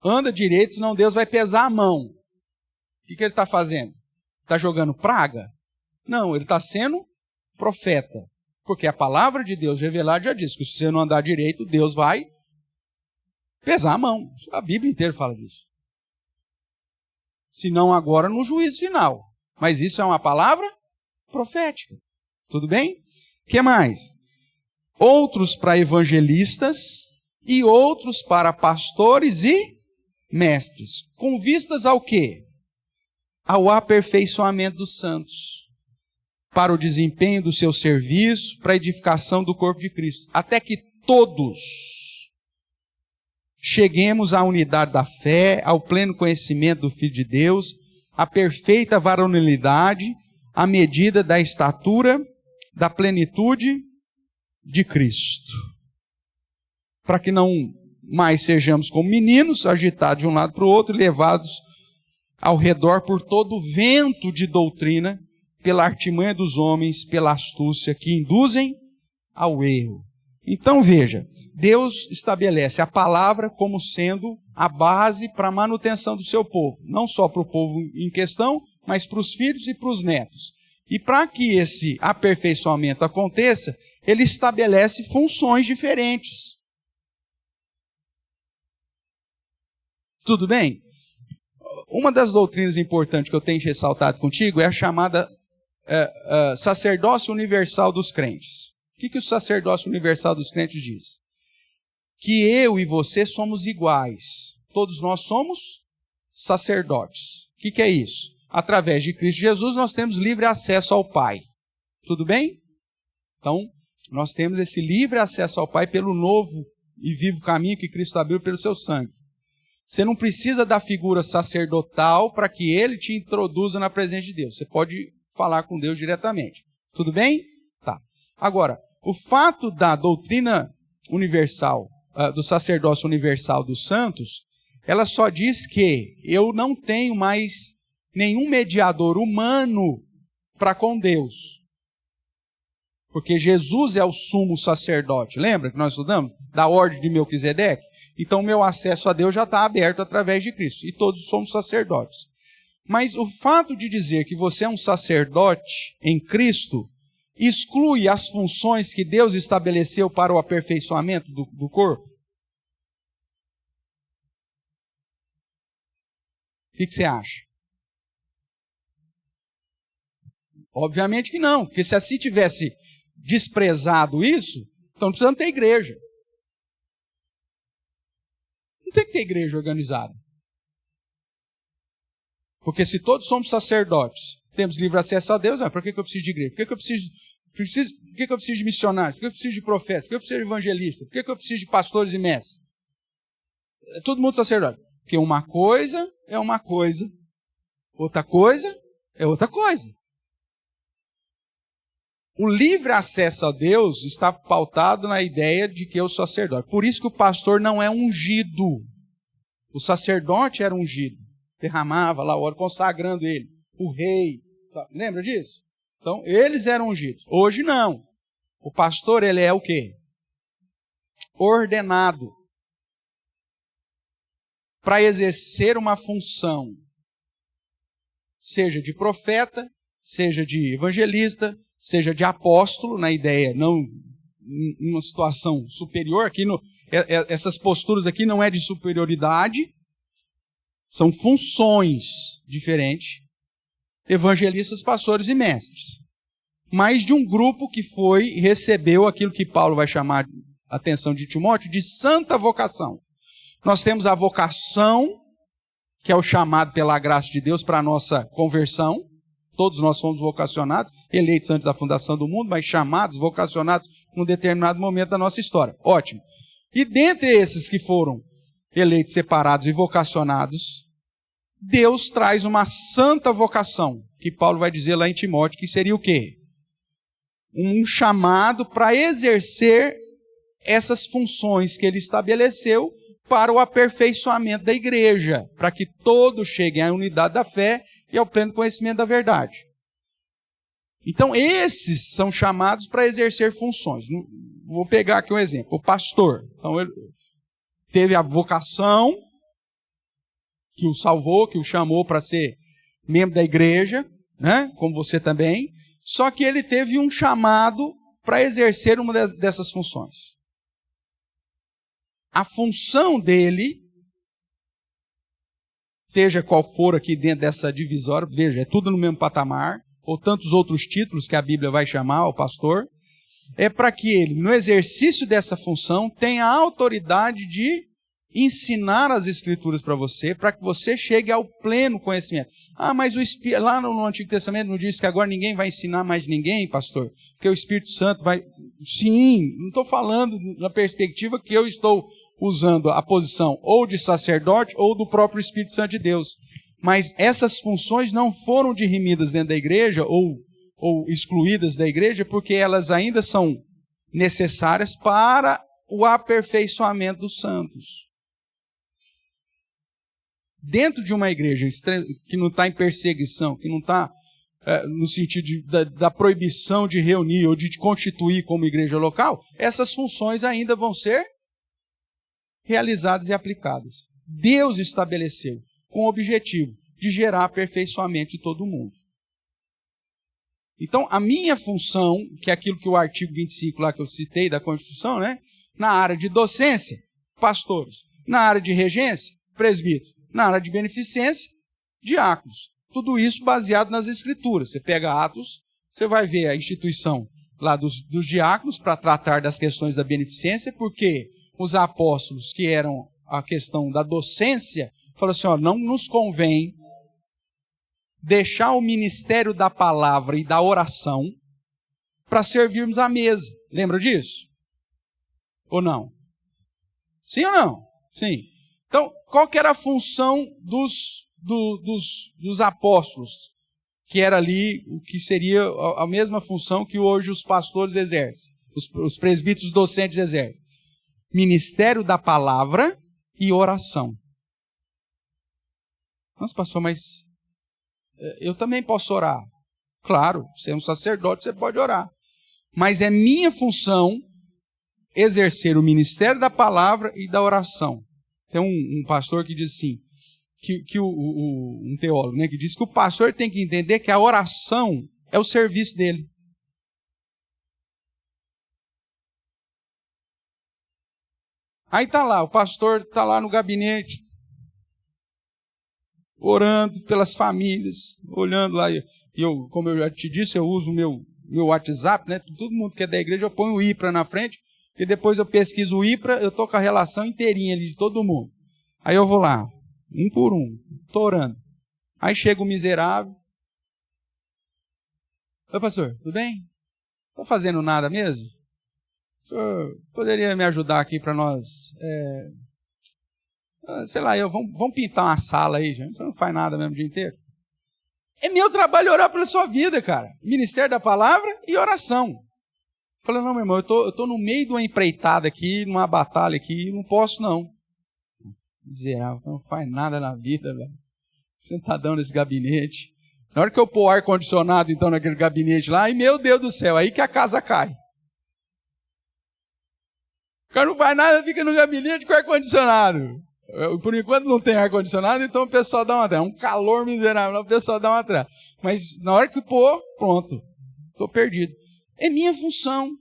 anda direito, senão Deus vai pesar a mão. O que ele está fazendo? Está jogando praga? Não, ele está sendo profeta. Porque a palavra de Deus revelada já diz que se você não andar direito, Deus vai pesar a mão. A Bíblia inteira fala disso. Se não agora no juízo final. Mas isso é uma palavra profética. Tudo bem? O que mais? Outros para evangelistas e outros para pastores e mestres. Com vistas ao quê? Ao aperfeiçoamento dos santos. Para o desempenho do seu serviço, para a edificação do corpo de Cristo. Até que todos cheguemos à unidade da fé, ao pleno conhecimento do Filho de Deus, à perfeita varonilidade, à medida da estatura, da plenitude de Cristo. Para que não mais sejamos como meninos, agitados de um lado para o outro, levados ao redor por todo o vento de doutrina, pela artimanha dos homens, pela astúcia que induzem ao erro. Então veja, Deus estabelece a palavra como sendo a base para a manutenção do seu povo. Não só para o povo em questão, mas para os filhos e para os netos. E para que esse aperfeiçoamento aconteça, ele estabelece funções diferentes. Tudo bem? Uma das doutrinas importantes que eu tenho ressaltado contigo é a chamada sacerdócio universal dos crentes. O que o sacerdócio universal dos crentes diz? Que eu e você somos iguais. Todos nós somos sacerdotes. O que é isso? através de Cristo Jesus, nós temos livre acesso ao Pai. Tudo bem? Então, nós temos esse livre acesso ao Pai pelo novo e vivo caminho que Cristo abriu pelo seu sangue. Você não precisa da figura sacerdotal para que ele te introduza na presença de Deus. Você pode falar com Deus diretamente. Tudo bem? Tá. Agora, o fato da doutrina universal, do sacerdócio universal dos santos, ela só diz que eu não tenho mais nenhum mediador humano para com Deus. Porque Jesus é o sumo sacerdote. Lembra que nós estudamos? Da ordem de Melquisedeque? Então, o meu acesso a Deus já está aberto através de Cristo. E todos somos sacerdotes. Mas o fato de dizer que você é um sacerdote em Cristo exclui as funções que Deus estabeleceu para o aperfeiçoamento do corpo? O que você acha? Obviamente que não. Porque se assim tivesse desprezado isso, então não precisamos ter igreja. Não tem que ter igreja organizada. Porque se todos somos sacerdotes, temos livre acesso a Deus, por que eu preciso de igreja? Por que eu preciso de missionários? Por que eu preciso de profetas? Por que eu preciso de evangelistas? Por que eu preciso de pastores e mestres? É todo mundo sacerdote. Porque uma coisa é uma coisa, outra coisa é outra coisa. O livre acesso a Deus está pautado na ideia de que eu sou sacerdote. Por isso que o pastor não é ungido. O sacerdote era ungido. Derramava lá o óleo, consagrando ele. O rei. Lembra disso? Então, eles eram ungidos. Hoje não. O pastor, ele é o quê? Ordenado para exercer uma função. Seja de profeta, seja de evangelista, seja de apóstolo, na ideia, não em uma situação superior. Aqui essas posturas aqui não é de superioridade, são funções diferentes. Evangelistas, pastores e mestres. Mas de um grupo que recebeu aquilo que Paulo vai chamar a atenção de Timóteo de santa vocação. Nós temos a vocação, que é o chamado pela graça de Deus para a nossa conversão. Todos nós fomos vocacionados, eleitos antes da fundação do mundo, mas chamados, vocacionados num determinado momento da nossa história. Ótimo. E dentre esses que foram eleitos, separados e vocacionados, Deus traz uma santa vocação, que Paulo vai dizer lá em Timóteo, que seria o quê? Um chamado para exercer essas funções que ele estabeleceu para o aperfeiçoamento da igreja, para que todos cheguem à unidade da fé e ao pleno conhecimento da verdade. Então, esses são chamados para exercer funções. Vou pegar aqui um exemplo. O pastor. Então, ele teve a vocação que o salvou, que o chamou para ser membro da igreja, né? Como você também. Só que ele teve um chamado para exercer uma dessas funções. A função dele, seja qual for aqui dentro dessa divisória, veja, é tudo no mesmo patamar, ou tantos outros títulos que a Bíblia vai chamar ao pastor, é para que ele, no exercício dessa função, tenha a autoridade de ensinar as Escrituras para você, para que você chegue ao pleno conhecimento. Ah, mas lá no Antigo Testamento não diz que agora ninguém vai ensinar mais ninguém, pastor? Porque o Espírito Santo vai... Sim, não estou falando na perspectiva que eu estou usando a posição ou de sacerdote ou do próprio Espírito Santo de Deus. Mas essas funções não foram dirimidas dentro da igreja ou excluídas da igreja porque elas ainda são necessárias para o aperfeiçoamento dos santos. Dentro de uma igreja que não está em perseguição, que não está no sentido da proibição de reunir ou de constituir como igreja local, essas funções ainda vão ser realizadas e aplicadas. Deus estabeleceu com o objetivo de gerar aperfeiçoamento de todo mundo. Então, a minha função, que é aquilo que o artigo 25 lá que eu citei da Constituição, né? Na área de docência, pastores. Na área de regência, presbíteros. Na área de beneficência, diáconos. Tudo isso baseado nas Escrituras. Você pega Atos, você vai ver a instituição lá dos diáconos para tratar das questões da beneficência, porque os apóstolos, que eram a questão da docência, falaram assim, ó, não nos convém deixar o ministério da palavra e da oração para servirmos à mesa. Lembra disso? Ou não? Sim ou não? Sim. Então, qual que era a função dos apóstolos? Que era ali, o que seria a mesma função que hoje os pastores exercem, os presbíteros docentes exercem. Ministério da palavra e oração. Nossa, pastor, mas eu também posso orar. Claro, você é um sacerdote, você pode orar. Mas é minha função exercer o ministério da palavra e da oração. Tem um pastor que diz assim, um teólogo, né, que diz que o pastor tem que entender que a oração é o serviço dele. Aí tá lá, o pastor está lá no gabinete, orando pelas famílias, olhando lá. Como eu já te disse, eu uso o meu WhatsApp, né? Todo mundo que é da igreja, eu ponho o IPRA na frente, e depois eu pesquiso o IPRA, eu estou com a relação inteirinha ali de todo mundo. Aí eu vou lá, um por um, estou orando. Aí chega o miserável. Oi, pastor, tudo bem? Estou fazendo nada mesmo? O senhor poderia me ajudar aqui para nós? Sei lá, vamos pintar uma sala aí, gente. Você não faz nada mesmo o dia inteiro. É meu trabalho orar pela sua vida, cara. Ministério da palavra e oração. Falei, não, meu irmão, eu tô no meio de uma empreitada aqui, numa batalha aqui, não posso não. Miserável, não faz nada na vida, velho. Sentadão nesse gabinete. Na hora que eu pôr o ar-condicionado, então, naquele gabinete lá, e meu Deus do céu, aí que a casa cai. O cara não faz nada, fica no gabinete com ar-condicionado. Por enquanto não tem ar-condicionado, então o pessoal dá uma trela. Um calor miserável, o pessoal dá uma trela. Mas na hora que pôr, pronto. Estou perdido. É minha função.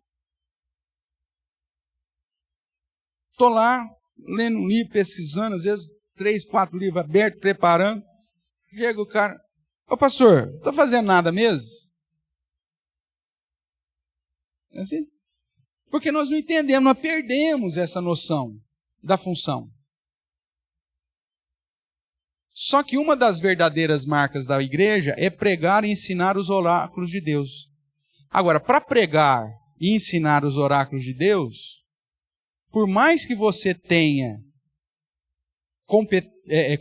Estou lá, lendo um livro, pesquisando, às vezes 3, 4 livros abertos, preparando. Chega o cara, ô pastor, não estou fazendo nada mesmo? É assim? Porque nós não entendemos, nós perdemos essa noção da função. Só que uma das verdadeiras marcas da igreja é pregar e ensinar os oráculos de Deus. Agora, para pregar e ensinar os oráculos de Deus, por mais que você tenha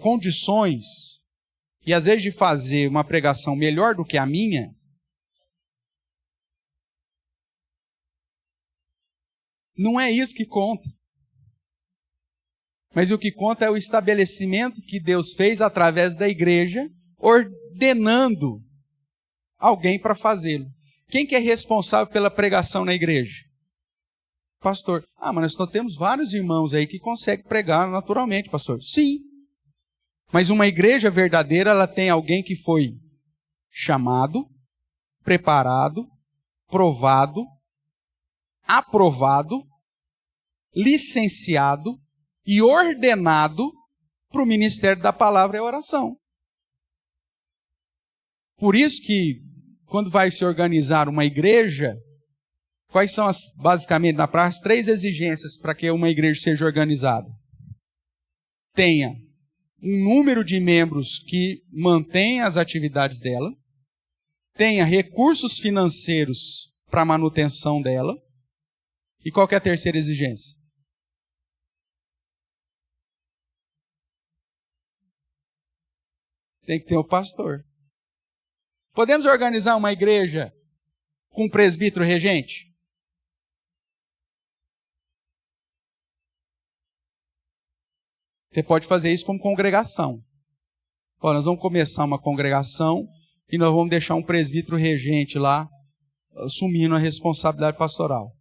condições, e às vezes de fazer uma pregação melhor do que a minha, não é isso que conta. Mas o que conta é o estabelecimento que Deus fez através da igreja, ordenando alguém para fazê-lo. Quem que é responsável pela pregação na igreja? Pastor. Mas nós temos vários irmãos aí que conseguem pregar naturalmente, pastor. Sim. Mas uma igreja verdadeira, ela tem alguém que foi chamado, preparado, provado, aprovado, licenciado e ordenado para o ministério da palavra e oração. Por isso que, quando vai se organizar uma igreja, quais são basicamente, na prática, as 3 exigências para que uma igreja seja organizada? Tenha um número de membros que mantenha as atividades dela, tenha recursos financeiros para a manutenção dela, e qual que é a terceira exigência? Tem que ter o pastor. Podemos organizar uma igreja com presbítero regente? Você pode fazer isso como congregação. Nós vamos começar uma congregação e nós vamos deixar um presbítero regente lá, assumindo a responsabilidade pastoral.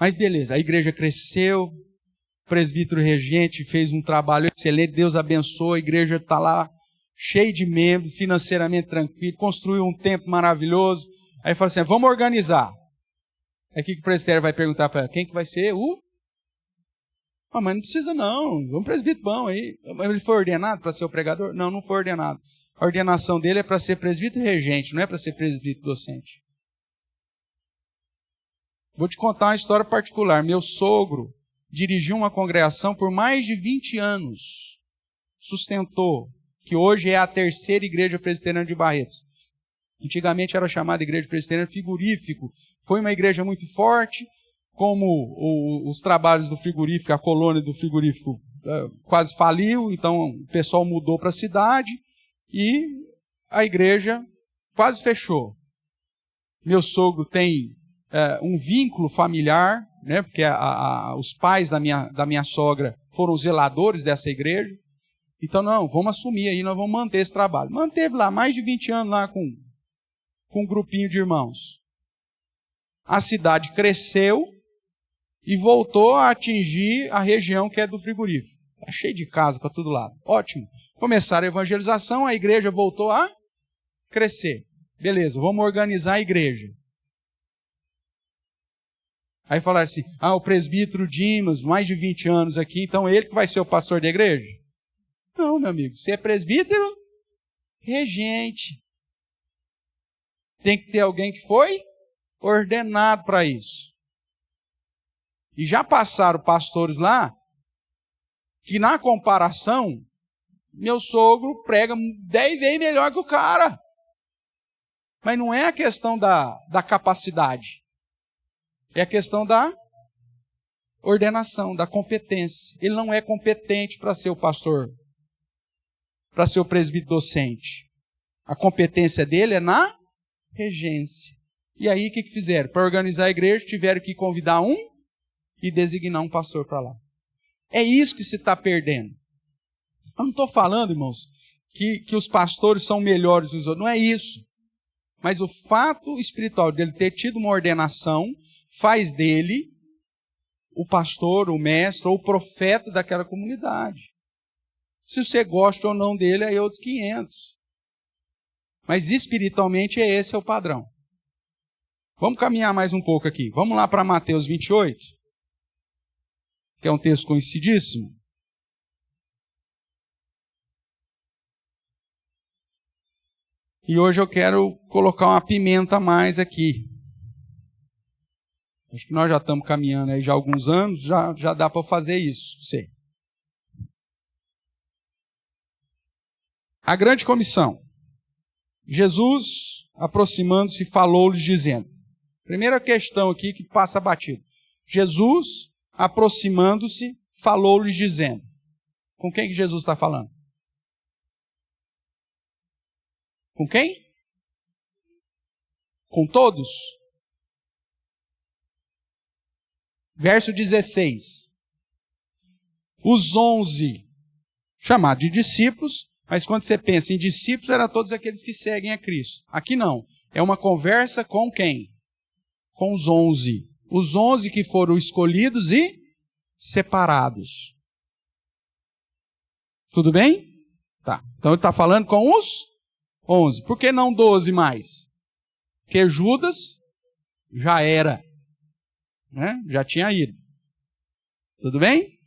Mas beleza, a igreja cresceu, o presbítero regente fez um trabalho excelente, Deus abençoou, a igreja está lá cheia de membros, financeiramente tranquilo, construiu um templo maravilhoso. Aí fala assim, vamos organizar. Aí o que o presbitério vai perguntar para ela? Quem que vai ser? Mas não precisa não, vamos presbítero bom aí. Ele foi ordenado para ser o pregador? Não, não foi ordenado. A ordenação dele é para ser presbítero regente, não é para ser presbítero docente. Vou te contar uma história particular. Meu sogro dirigiu uma congregação por mais de 20 anos. Sustentou que hoje é a terceira igreja presbiteriana de Barretos. Antigamente era chamada Igreja Presbiteriana Frigorífico. Foi uma igreja muito forte, como os trabalhos do frigorífico, a colônia do frigorífico quase faliu, então o pessoal mudou para a cidade e a igreja quase fechou. Meu sogro tem um vínculo familiar, né, porque os pais da minha sogra foram os zeladores dessa igreja. Então, não, vamos assumir aí, nós vamos manter esse trabalho. Manteve lá mais de 20 anos lá com um grupinho de irmãos. A cidade cresceu e voltou a atingir a região que é do frigorífico. Está cheio de casa para todo lado. Ótimo. Começaram a evangelização, a igreja voltou a crescer. Beleza, vamos organizar a igreja. Aí falaram assim, o presbítero Dimas, mais de 20 anos aqui, então ele que vai ser o pastor da igreja? Não, meu amigo, você é presbítero? Regente. Tem que ter alguém que foi ordenado para isso. E já passaram pastores lá, que na comparação, meu sogro prega 10 vezes melhor que o cara. Mas não é a questão da capacidade. É a questão da ordenação, da competência. Ele não é competente para ser o pastor, para ser o presbítero docente. A competência dele é na regência. E aí o que fizeram? Para organizar a igreja, tiveram que convidar um e designar um pastor para lá. É isso que se está perdendo. Eu não estou falando, irmãos, que os pastores são melhores dos outros. Não é isso. Mas o fato espiritual dele ter tido uma ordenação faz dele o pastor, o mestre ou o profeta daquela comunidade. Se você gosta ou não dele, aí é outros 500. Mas espiritualmente esse é o padrão. Vamos caminhar mais um pouco aqui. Vamos lá para Mateus 28, que é um texto conhecidíssimo. E hoje eu quero colocar uma pimenta a mais aqui. Acho que nós já estamos caminhando aí já há alguns anos, já dá para fazer isso. Sei. A grande comissão. Jesus, aproximando-se, falou-lhes dizendo. Primeira questão aqui que passa batido. Jesus, aproximando-se, falou-lhes dizendo. Com quem que Jesus está falando? Com quem? Com todos? Verso 16. Os 11, chamados de discípulos, mas quando você pensa em discípulos, eram todos aqueles que seguem a Cristo. Aqui não. É uma conversa com quem? Com os 11. Os 11 que foram escolhidos e separados. Tudo bem? Tá. Então ele está falando com os 11. Por que não 12 mais? Porque Judas já era. Né? Já tinha ido. Tudo bem?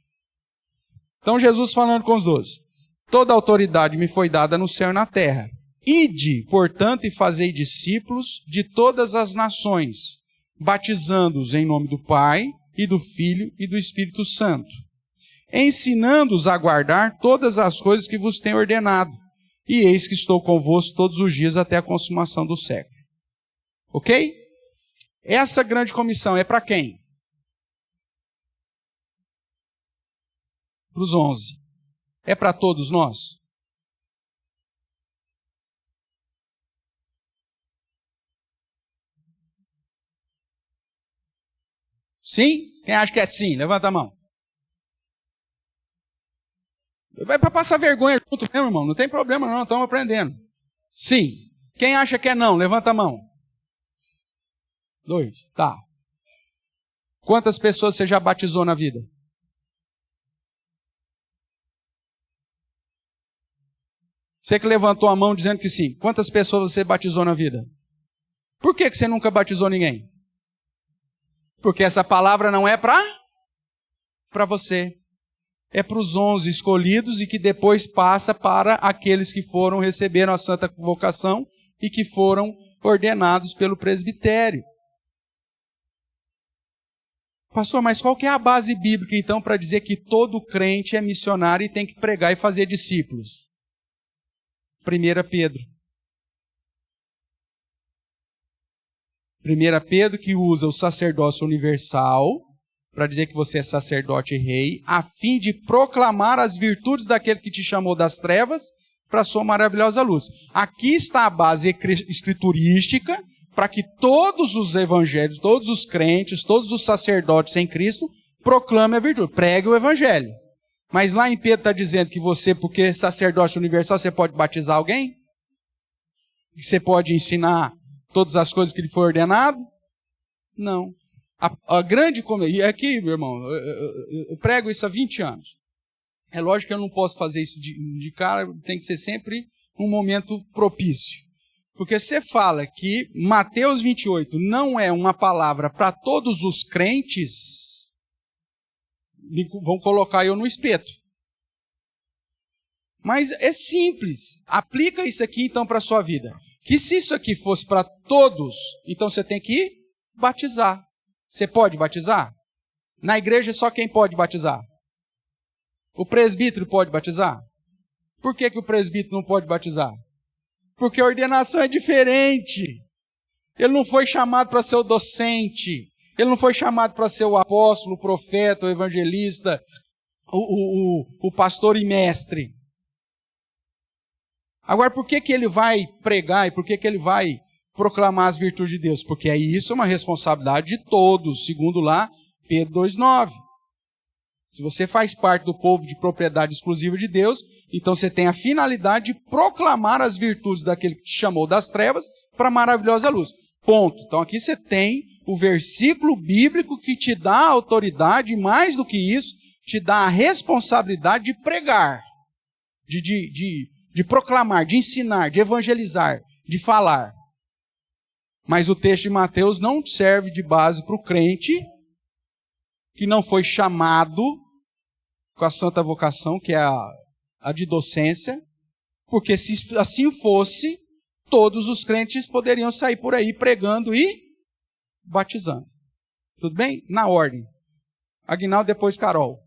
Então Jesus falando com os 12. Toda autoridade me foi dada no céu e na terra. Ide, portanto, e fazei discípulos de todas as nações, batizando-os em nome do Pai, e do Filho e do Espírito Santo, ensinando-os a guardar todas as coisas que vos tenho ordenado. E eis que estou convosco todos os dias até a consumação do século. Ok? Essa grande comissão é para quem? Para os 11. É para todos nós? Sim? Quem acha que é sim? Levanta a mão. Vai para passar vergonha junto mesmo, irmão. Não tem problema não, estamos aprendendo. Sim. Quem acha que é não? Levanta a mão. 2. Tá. Quantas pessoas você já batizou na vida? Você que levantou a mão dizendo que sim. Quantas pessoas você batizou na vida? Por que você nunca batizou ninguém? Porque essa palavra não é para você. É para os 11 escolhidos e que depois passa para aqueles que receberam a santa vocação e que foram ordenados pelo presbitério. Pastor, mas qual que é a base bíblica então para dizer que todo crente é missionário e tem que pregar e fazer discípulos? 1 Pedro. 1 Pedro que usa o sacerdócio universal, para dizer que você é sacerdote e rei, a fim de proclamar as virtudes daquele que te chamou das trevas para a sua maravilhosa luz. Aqui está a base escriturística para que todos os evangelhos, todos os crentes, todos os sacerdotes em Cristo proclamem a virtude, pregue o evangelho. Mas lá em Pedro está dizendo que você, porque é sacerdote universal, você pode batizar alguém? Que você pode ensinar todas as coisas que lhe foi ordenado? Não. A grande... E aqui, meu irmão, eu prego isso há 20 anos. É lógico que eu não posso fazer isso de cara, tem que ser sempre um momento propício. Porque você fala que Mateus 28 não é uma palavra para todos os crentes, vão colocar eu no espeto. Mas é simples. Aplica isso aqui então para a sua vida. Que se isso aqui fosse para todos, então você tem que batizar. Você pode batizar? Na igreja só quem pode batizar? O presbítero pode batizar? Por que o presbítero não pode batizar? Porque a ordenação é diferente. Ele não foi chamado para ser o docente. Ele não foi chamado para ser o apóstolo, o profeta, o evangelista, o pastor e mestre. Agora, por que ele vai pregar e por que ele vai proclamar as virtudes de Deus? Porque aí isso é uma responsabilidade de todos, segundo lá Pedro 2,9. Se você faz parte do povo de propriedade exclusiva de Deus, então você tem a finalidade de proclamar as virtudes daquele que te chamou das trevas para a maravilhosa luz. Ponto. Então aqui você tem o versículo bíblico que te dá a autoridade, e mais do que isso, te dá a responsabilidade de pregar, de proclamar, de ensinar, de evangelizar, de falar. Mas o texto de Mateus não serve de base para o crente que não foi chamado com a santa vocação, que é a de docência, porque se assim fosse, todos os crentes poderiam sair por aí pregando e batizando. Tudo bem? Na ordem. Aguinaldo, depois Carol.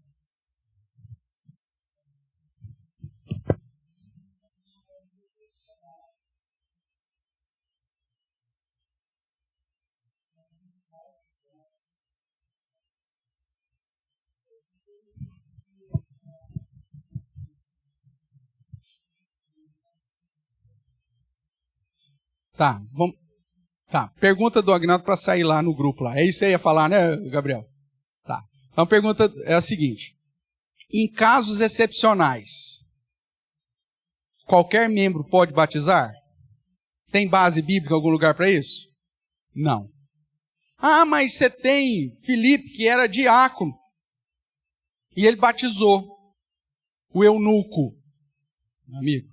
Tá, vamos. Tá, pergunta do Agnaldo para sair lá no grupo lá. É isso que você ia falar, né, Gabriel? Tá. Então a pergunta é a seguinte: em casos excepcionais, qualquer membro pode batizar? Tem base bíblica em algum lugar para isso? Não. Ah, mas você tem Filipe, que era diácono, e ele batizou o eunuco. Meu amigo,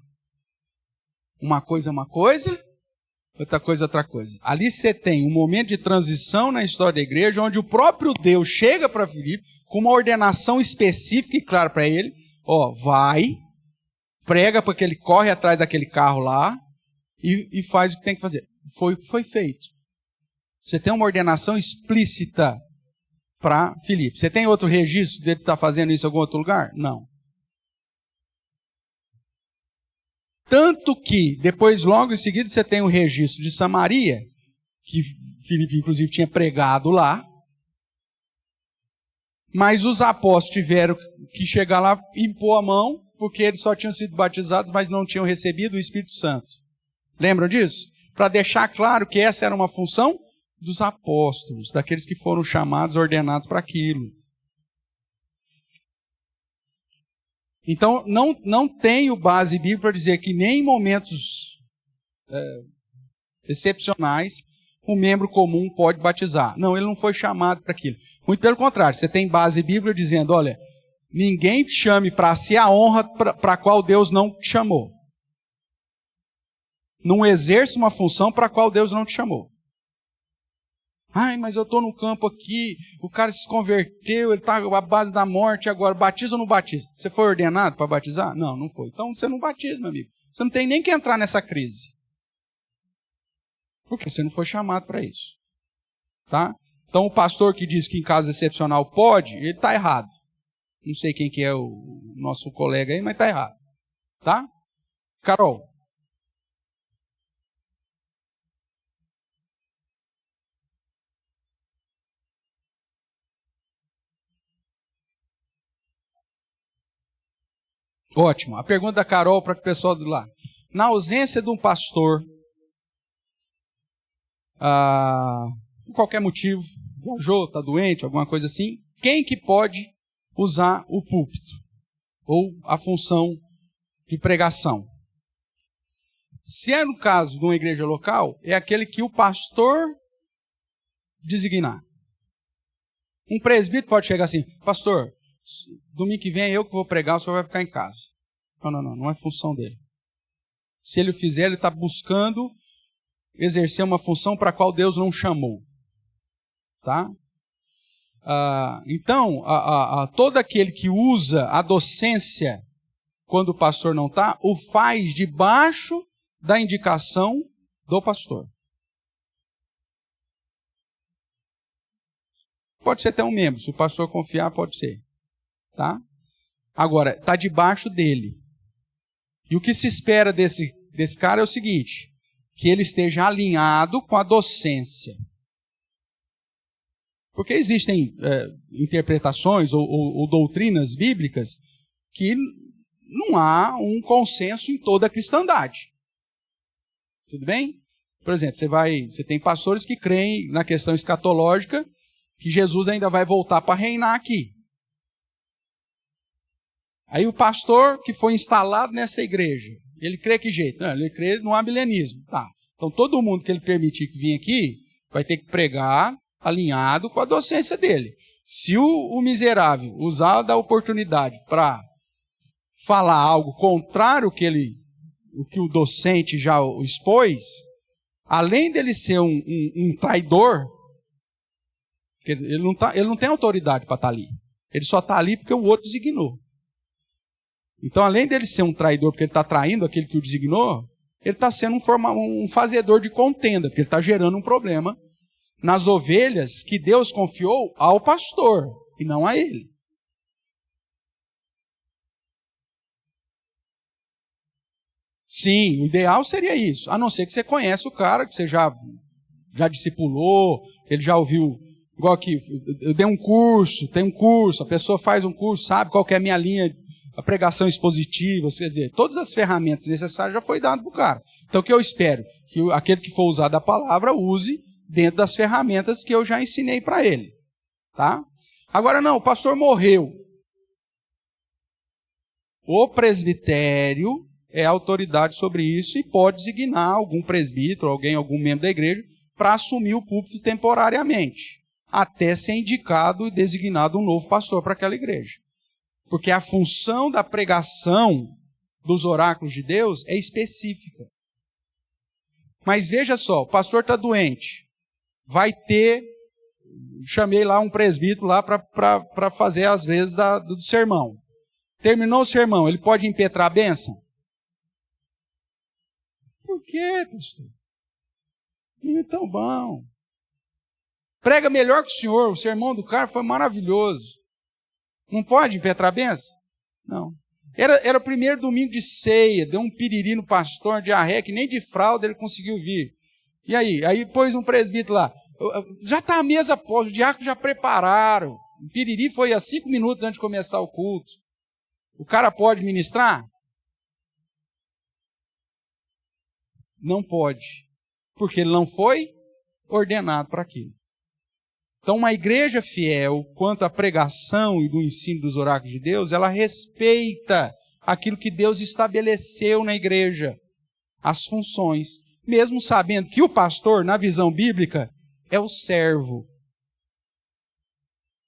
uma coisa é uma coisa, outra coisa é outra coisa. Ali você tem um momento de transição na história da igreja, onde o próprio Deus chega para Filipe com uma ordenação específica e clara para ele: ó, vai, prega para que ele corre atrás daquele carro lá e faz o que tem que fazer. Foi o que foi feito. Você tem uma ordenação explícita para Filipe. Você tem outro registro dele estar fazendo isso em algum outro lugar? Não. Tanto que, depois, logo em seguida, você tem o registro de Samaria, que Filipe, inclusive, tinha pregado lá. Mas os apóstolos tiveram que chegar lá e impor a mão, porque eles só tinham sido batizados, mas não tinham recebido o Espírito Santo. Lembram disso? Para deixar claro que essa era uma função dos apóstolos, daqueles que foram chamados, ordenados para aquilo. Então, não tenho base bíblica para dizer que nem em momentos excepcionais um membro comum pode batizar. Não, ele não foi chamado para aquilo. Muito pelo contrário, você tem base bíblica dizendo: olha, ninguém chame para si a honra para a qual Deus não te chamou. Não exerça uma função para a qual Deus não te chamou. Ai, mas eu estou no campo aqui, o cara se converteu, ele está à base da morte agora, batiza ou não batiza? Você foi ordenado para batizar? Não, não foi. Então você não batiza, meu amigo. Você não tem nem que entrar nessa crise. Porque você não foi chamado para isso. Tá? Então o pastor que diz que em caso excepcional pode, ele está errado. Não sei quem que é o nosso colega aí, mas está errado. Tá? Carol. Ótimo. A pergunta da Carol para o pessoal do lá. Na ausência de um pastor, por qualquer motivo, viajou, está doente, alguma coisa assim, quem que pode usar o púlpito? Ou a função de pregação? Se é no caso de uma igreja local, é aquele que o pastor designar. Um presbítero pode chegar assim, pastor, domingo que vem é eu que vou pregar, o senhor vai ficar em casa. Não é função dele. Se ele o fizer, ele está buscando exercer uma função para a qual Deus não chamou. Tá? Então, todo aquele que usa a docência quando o pastor não está, o faz debaixo da indicação do pastor. Pode ser até um membro, se o pastor confiar, pode ser. Tá? Agora, está debaixo dele. E o que se espera desse cara é o seguinte, que ele esteja alinhado com a docência. Porque existem interpretações ou doutrinas bíblicas que não há um consenso em toda a cristandade. Tudo bem? Por exemplo, você tem pastores que creem na questão escatológica que Jesus ainda vai voltar para reinar aqui. Aí o pastor que foi instalado nessa igreja, ele crê que jeito? Não, ele crê no amilenismo. Tá. Então todo mundo que ele permitir que venha aqui, vai ter que pregar alinhado com a docência dele. Se o miserável usar da oportunidade para falar algo contrário ao que o docente já expôs, além dele ser um traidor, ele não tem autoridade para estar ali. Ele só está ali porque o outro designou. Então, além dele ser um traidor porque ele está traindo aquele que o designou, ele está sendo um fazedor de contenda, porque ele está gerando um problema nas ovelhas que Deus confiou ao pastor, e não a ele. Sim, o ideal seria isso, a não ser que você conheça o cara, que você já discipulou, ele já ouviu, igual aqui, eu dei um curso, tem um curso, a pessoa faz um curso, sabe qual que é a minha linha, a pregação expositiva, quer dizer, todas as ferramentas necessárias já foi dado para o cara. Então o que eu espero? Que aquele que for usar da palavra use dentro das ferramentas que eu já ensinei para ele. Tá? Agora não, o pastor morreu. O presbitério é autoridade sobre isso e pode designar algum presbítero, algum membro da igreja, para assumir o púlpito temporariamente, até ser indicado e designado um novo pastor para aquela igreja. Porque a função da pregação dos oráculos de Deus é específica. Mas veja só, o pastor está doente, chamei lá um presbítero lá para fazer às vezes do sermão. Terminou o sermão, ele pode impetrar a bênção? Por quê, pastor? Não é tão bom. Prega melhor que o sermão do cara foi maravilhoso. Não pode impetrar a bênção? Não. Era o primeiro domingo de ceia, deu um piriri no pastor, diarreia, que nem de fralda ele conseguiu vir. E aí? Aí pôs um presbítero lá. Já está a mesa posta, os diáconos já prepararam. O piriri foi há 5 minutos antes de começar o culto. O cara pode ministrar? Não pode. Porque ele não foi ordenado para aquilo. Então, uma igreja fiel, quanto à pregação e do ensino dos oráculos de Deus, ela respeita aquilo que Deus estabeleceu na igreja, as funções, mesmo sabendo que o pastor, na visão bíblica, é o servo.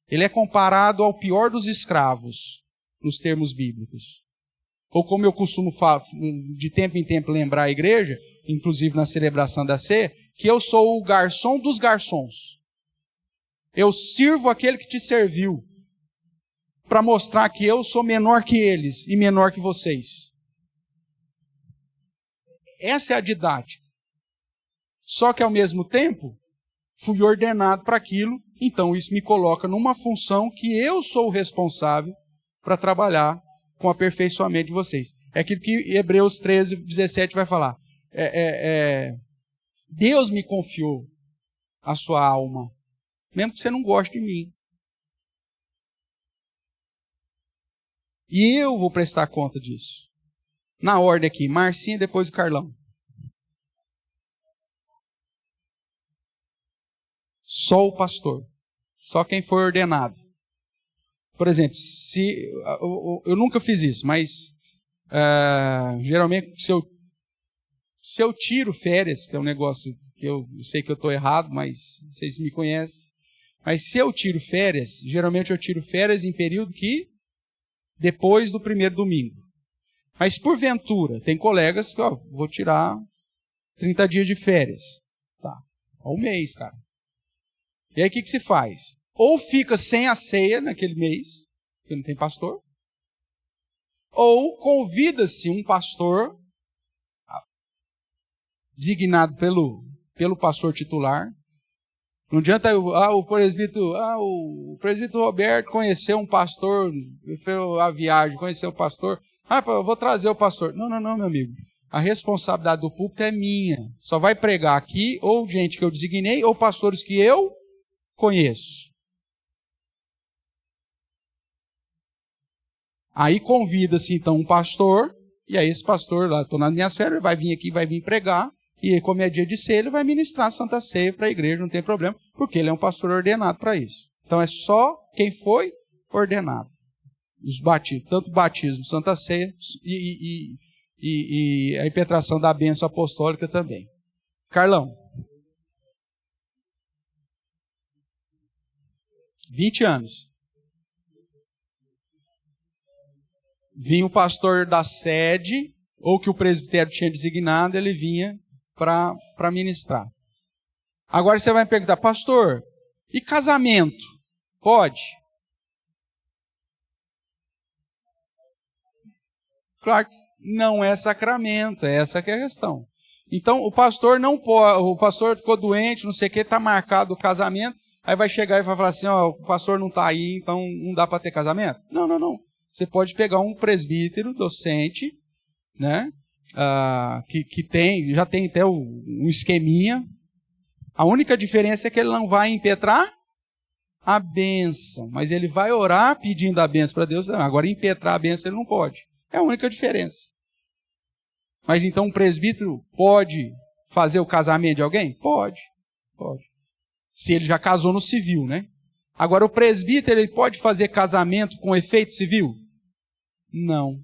Ele é comparado ao pior dos escravos, nos termos bíblicos. Ou como eu costumo de tempo em tempo lembrar a igreja, inclusive na celebração da ceia, que eu sou o garçom dos garçons. Eu sirvo aquele que te serviu, para mostrar que eu sou menor que eles e menor que vocês. Essa é a didática. Só que ao mesmo tempo, fui ordenado para aquilo, então isso me coloca numa função que eu sou o responsável para trabalhar com o aperfeiçoamento de vocês. É aquilo que Hebreus 13, 17 vai falar. Deus me confiou a sua alma, mesmo que você não goste de mim. E eu vou prestar conta disso. Na ordem aqui, Marcinha, depois o Carlão. Só o pastor. Só quem foi ordenado. Por exemplo, eu nunca fiz isso, mas geralmente se eu tiro férias, que é um negócio que eu sei que eu estou errado, mas vocês me conhecem, mas se eu tiro férias, geralmente eu tiro férias em período que depois do primeiro domingo. Mas porventura, tem colegas que, vou tirar 30 dias de férias. Tá, um mês, cara. E aí o que se faz? Ou fica sem a ceia naquele mês, porque não tem pastor, ou convida-se um pastor designado pelo pastor titular. Não adianta o presbítero Roberto conheceu um pastor, fez a viagem, conheceu um pastor. Eu vou trazer o pastor. Não, meu amigo. A responsabilidade do púlpito é minha. Só vai pregar aqui ou gente que eu designei ou pastores que eu conheço. Aí convida-se então um pastor, e aí esse pastor, lá, estou nas minhas férias, vai vir aqui, vai vir pregar, e como é dia de ceia, ele vai ministrar a Santa Ceia para a igreja, não tem problema, porque ele é um pastor ordenado para isso. Então é só quem foi ordenado. Os batismos, tanto o batismo, Santa Ceia e a impetração da bênção apostólica também. Carlão. 20 anos. Vinha o pastor da sede, ou que o presbitério tinha designado, ele vinha para ministrar. Agora você vai me perguntar, pastor, e casamento? Pode? Claro que não é sacramento, essa que é a questão. Então o pastor não pode, o pastor ficou doente, não sei o que, está marcado o casamento, aí vai chegar e vai falar assim, o pastor não está aí, então não dá para ter casamento? Não. Você pode pegar um presbítero, docente, né? Que já tem até um esqueminha. A única diferença é que ele não vai impetrar a bênção, mas ele vai orar pedindo a bênção para Deus. Agora, impetrar a bênção ele não pode. É a única diferença. Mas então um presbítero pode fazer o casamento de alguém? Pode. Se ele já casou no civil, né? Agora, o presbítero, ele pode fazer casamento com efeito civil? Não.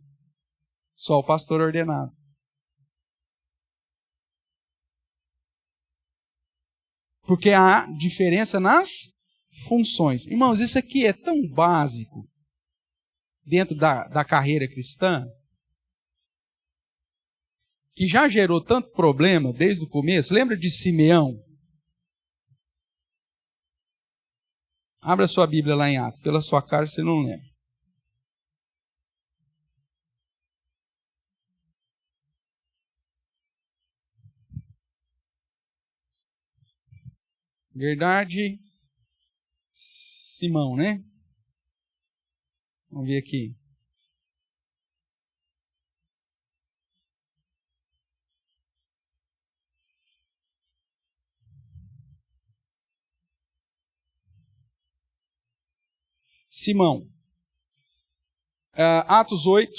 Só o pastor ordenado. Porque há diferença nas funções. Irmãos, isso aqui é tão básico dentro da carreira cristã que já gerou tanto problema desde o começo. Lembra de Simeão? Abra sua Bíblia lá em Atos. Pela sua cara você não lembra. Verdade, Simão, né? Vamos ver aqui. Simão. Atos 8.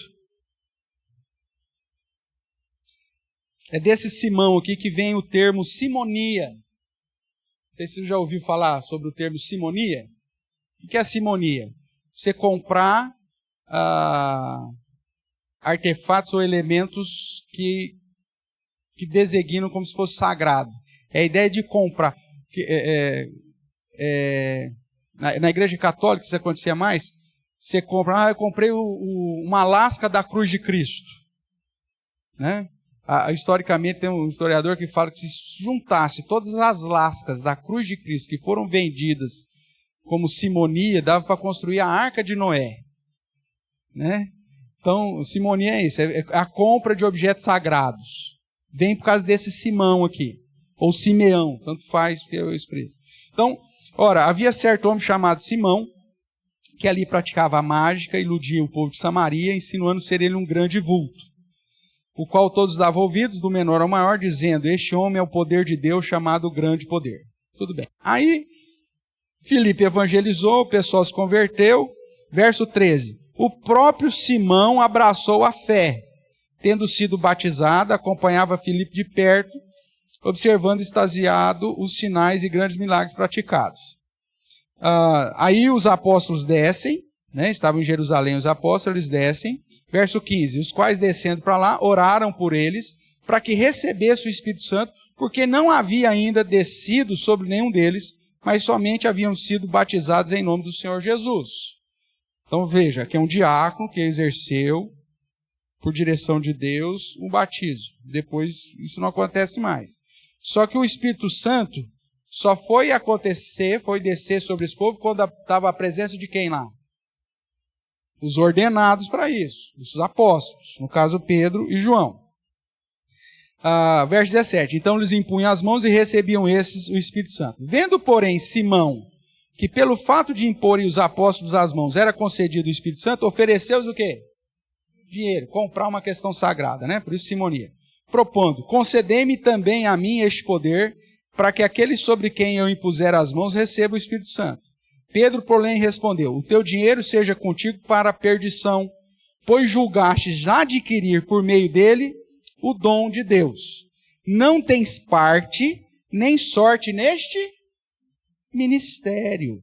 É desse Simão aqui que vem o termo simonia. Não sei se você já ouviu falar sobre o termo simonia. O que é a simonia? Você comprar artefatos ou elementos que designam como se fosse sagrado. É a ideia de comprar. Na igreja católica isso acontecia mais. Você compra, eu comprei uma lasca da cruz de Cristo. Né? Historicamente tem um historiador que fala que se juntasse todas as lascas da cruz de Cristo que foram vendidas como simonia, dava para construir a Arca de Noé. Né? Então, simonia é isso, é a compra de objetos sagrados. Vem por causa desse Simão aqui, ou Simeão, tanto faz que eu expresso. Então, ora, havia certo homem chamado Simão, que ali praticava a mágica, iludia o povo de Samaria, insinuando ser ele um grande vulto, o qual todos davam ouvidos, do menor ao maior, dizendo, este homem é o poder de Deus, chamado grande poder. Tudo bem. Aí, Filipe evangelizou, o pessoal se converteu. Verso 13. o próprio Simão abraçou a fé. Tendo sido batizado, acompanhava Filipe de perto, observando extasiado os sinais e grandes milagres praticados. Aí os apóstolos descem, né? Estavam em Jerusalém os apóstolos, eles descem. Verso 15, os quais descendo para lá, oraram por eles, para que recebesse o Espírito Santo, porque não havia ainda descido sobre nenhum deles, mas somente haviam sido batizados em nome do Senhor Jesus. Então veja, que é um diácono que exerceu, por direção de Deus, um batismo. Depois isso não acontece mais. Só que o Espírito Santo só foi descer sobre esse povo quando estava a presença de quem lá? Os ordenados para isso, os apóstolos, no caso Pedro e João. Verso 17, então eles impunham as mãos e recebiam esses o Espírito Santo. Vendo, porém, Simão, que pelo fato de imporem os apóstolos as mãos era concedido o Espírito Santo, ofereceu-os o quê? Dinheiro, comprar uma questão sagrada, né? Por isso simonia. Propondo, concedei-me também a mim este poder, para que aquele sobre quem eu impuser as mãos receba o Espírito Santo. Pedro, porém, respondeu, o teu dinheiro seja contigo para a perdição, pois julgaste já adquirir por meio dele o dom de Deus. Não tens parte, nem sorte neste ministério,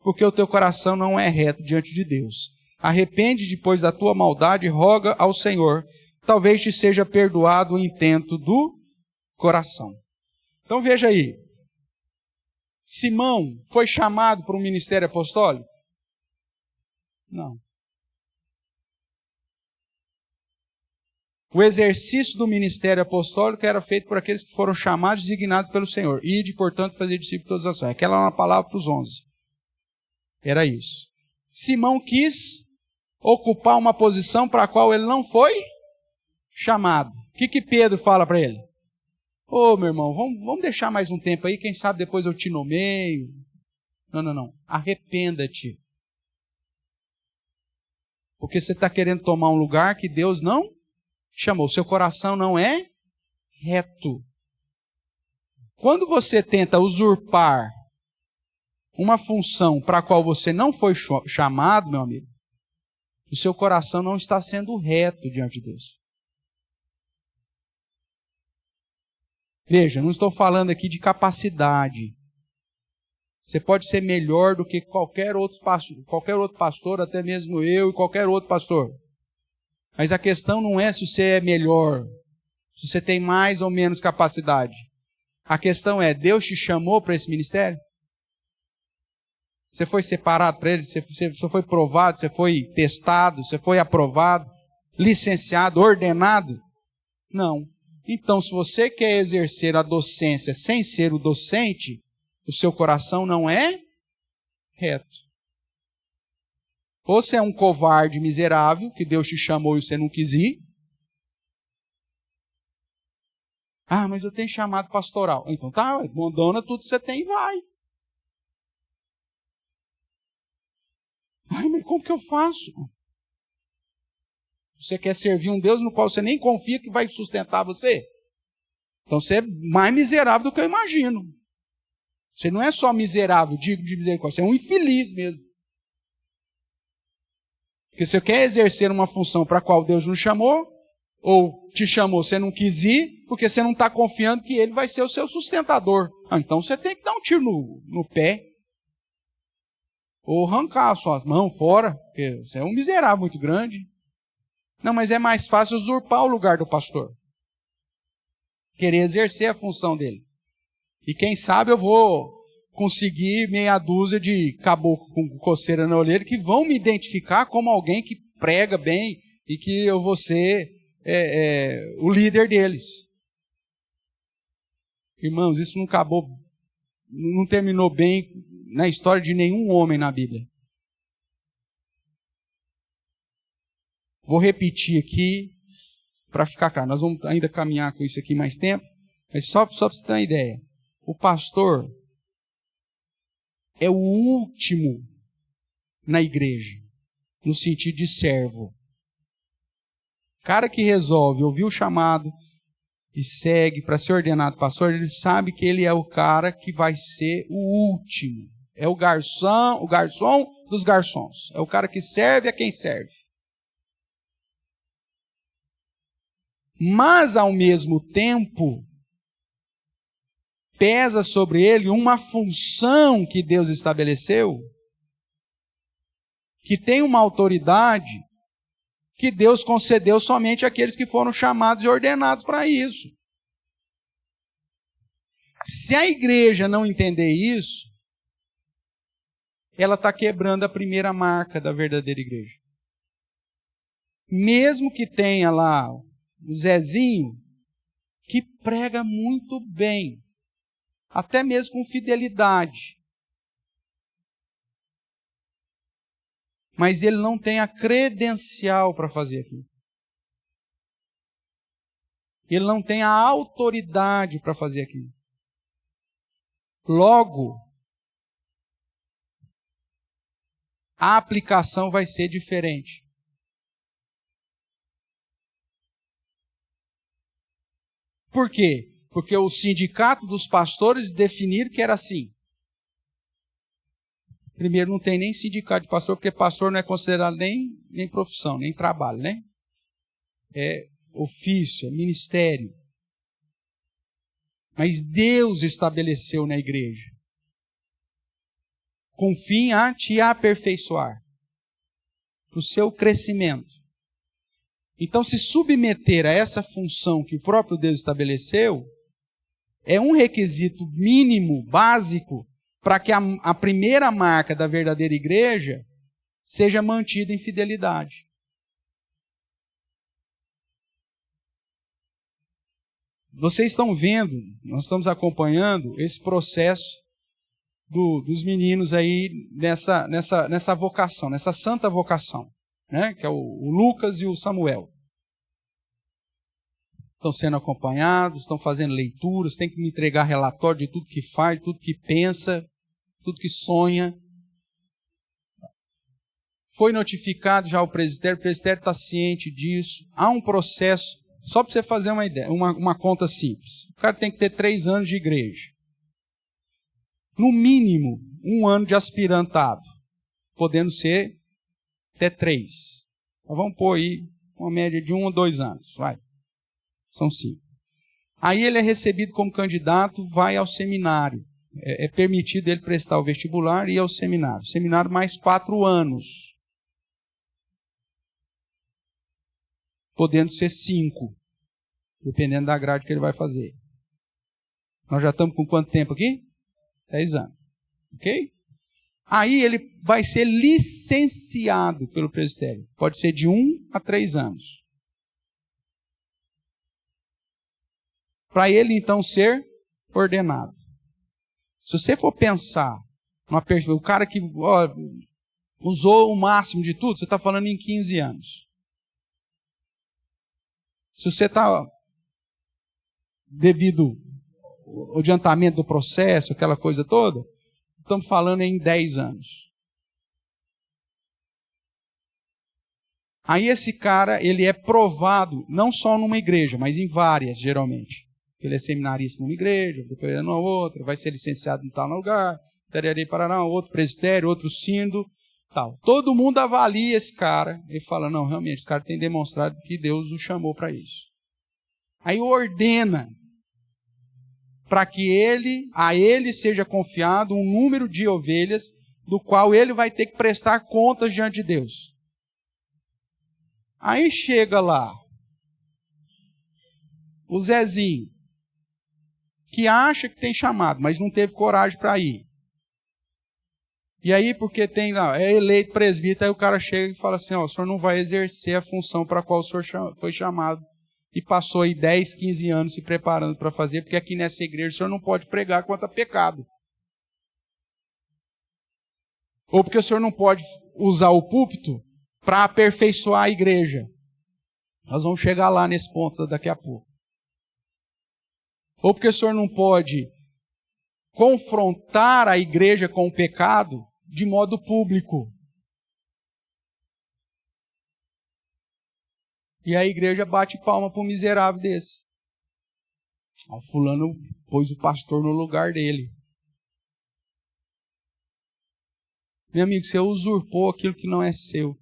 porque o teu coração não é reto diante de Deus. Arrepende depois da tua maldade e roga ao Senhor, talvez te seja perdoado o intento do coração. Então veja aí, Simão foi chamado para um ministério apostólico? Não. O exercício do ministério apostólico era feito por aqueles que foram chamados e designados pelo Senhor. Ide, portanto, fazer discípulos de todas as nações. Aquela é uma palavra para os 11. Era isso. Simão quis ocupar uma posição para a qual ele não foi chamado. O que Pedro fala para ele? Ô, meu irmão, vamos deixar mais um tempo aí, quem sabe depois eu te nomeio. Não. Arrependa-te. Porque você está querendo tomar um lugar que Deus não chamou. Seu coração não é reto. Quando você tenta usurpar uma função para a qual você não foi chamado, meu amigo, o seu coração não está sendo reto diante de Deus. Veja, não estou falando aqui de capacidade. Você pode ser melhor do que qualquer outro pastor, até mesmo eu e qualquer outro pastor. Mas a questão não é se você é melhor, se você tem mais ou menos capacidade. A questão é, Deus te chamou para esse ministério? Você foi separado para ele? Você foi provado? Você foi testado? Você foi aprovado? Licenciado? Ordenado? Não. Então, se você quer exercer a docência sem ser o docente, o seu coração não é reto. Ou você é um covarde miserável, que Deus te chamou e você não quis ir. Ah, mas eu tenho chamado pastoral. Então tá, abandona tudo que você tem e vai. Ai, mas como que eu faço? Você quer servir um Deus no qual você nem confia que vai sustentar você? Então você é mais miserável do que eu imagino. Você não é só miserável, digno de misericórdia, você é um infeliz mesmo. Porque você quer exercer uma função para a qual Deus não chamou, ou te chamou, você não quis ir, porque você não está confiando que Ele vai ser o seu sustentador. Então você tem que dar um tiro no pé. Ou arrancar as suas mãos fora, porque você é um miserável muito grande. Não, mas é mais fácil usurpar o lugar do pastor. Querer exercer a função dele. E quem sabe eu vou conseguir meia dúzia de caboclo com coceira na orelha que vão me identificar como alguém que prega bem e que eu vou ser o líder deles. Irmãos, isso não terminou bem na história de nenhum homem na Bíblia. Vou repetir aqui para ficar claro. Nós vamos ainda caminhar com isso aqui mais tempo, mas só para você ter uma ideia. O pastor é o último na igreja, no sentido de servo. Cara que resolve ouvir o chamado e segue para ser ordenado pastor, ele sabe que ele é o cara que vai ser o último. É o garçom dos garçons. É o cara que serve a quem serve. Mas, ao mesmo tempo, pesa sobre ele uma função que Deus estabeleceu, que tem uma autoridade que Deus concedeu somente àqueles que foram chamados e ordenados para isso. Se a igreja não entender isso, ela está quebrando a primeira marca da verdadeira igreja. Mesmo que tenha lá o Zezinho, que prega muito bem, até mesmo com fidelidade, mas ele não tem a credencial para fazer aquilo. Ele não tem a autoridade para fazer aquilo. Logo, a aplicação vai ser diferente. Por quê? Porque o sindicato dos pastores definiram que era assim. Primeiro, não tem nem sindicato de pastor, porque pastor não é considerado nem profissão, nem trabalho, né? É ofício, é ministério. Mas Deus estabeleceu na igreja, com fim a te aperfeiçoar, para o seu crescimento. Então, se submeter a essa função que o próprio Deus estabeleceu, é um requisito mínimo, básico, para que a primeira marca da verdadeira igreja seja mantida em fidelidade. Vocês estão vendo, nós estamos acompanhando esse processo dos meninos aí nessa vocação, nessa santa vocação, né? Que é o Lucas e o Samuel. Estão sendo acompanhados, estão fazendo leituras, tem que me entregar relatório de tudo que faz, tudo que pensa, tudo que sonha. Foi notificado já o presbitério está ciente disso. Há um processo, só para você fazer uma ideia, uma conta simples. O cara tem que ter 3 anos de igreja. No mínimo, 1 ano de aspirantado, podendo ser até 3. Então, vamos pôr aí uma média de 1 ou 2 anos, vai. São 5. Aí ele é recebido como candidato, vai ao seminário. É permitido ele prestar o vestibular e ir ao seminário. Seminário mais 4 anos. Podendo ser 5. Dependendo da grade que ele vai fazer. Nós já estamos com quanto tempo aqui? 10 anos. Ok? Aí ele vai ser licenciado pelo presbitério. Pode ser de 1 a 3 anos. Para ele, então, ser ordenado. Se você for pensar, o cara que usou o máximo de tudo, você está falando em 15 anos. Se você está, devido ao adiantamento do processo, aquela coisa toda, estamos falando em 10 anos. Aí esse cara, ele é provado, não só numa igreja, mas em várias, geralmente. Ele é seminarista numa igreja, depois numa outra, vai ser licenciado em tal lugar, outro presbitério, outro sínodo, tal. Todo mundo avalia esse cara e fala, não, realmente, esse cara tem demonstrado que Deus o chamou para isso. Aí ordena para que a ele seja confiado um número de ovelhas do qual ele vai ter que prestar contas diante de Deus. Aí chega lá o Zezinho, que acha que tem chamado, mas não teve coragem para ir. E aí, porque é eleito presbítero, aí o cara chega e fala assim, o senhor não vai exercer a função para a qual o senhor foi chamado. E passou aí 10, 15 anos se preparando para fazer, porque aqui nessa igreja o senhor não pode pregar contra pecado. Ou porque o senhor não pode usar o púlpito para aperfeiçoar a igreja. Nós vamos chegar lá nesse ponto daqui a pouco. Ou porque o senhor não pode confrontar a igreja com o pecado de modo público. E a igreja bate palma para um miserável desse. O fulano pôs o pastor no lugar dele. Meu amigo, você usurpou aquilo que não é seu.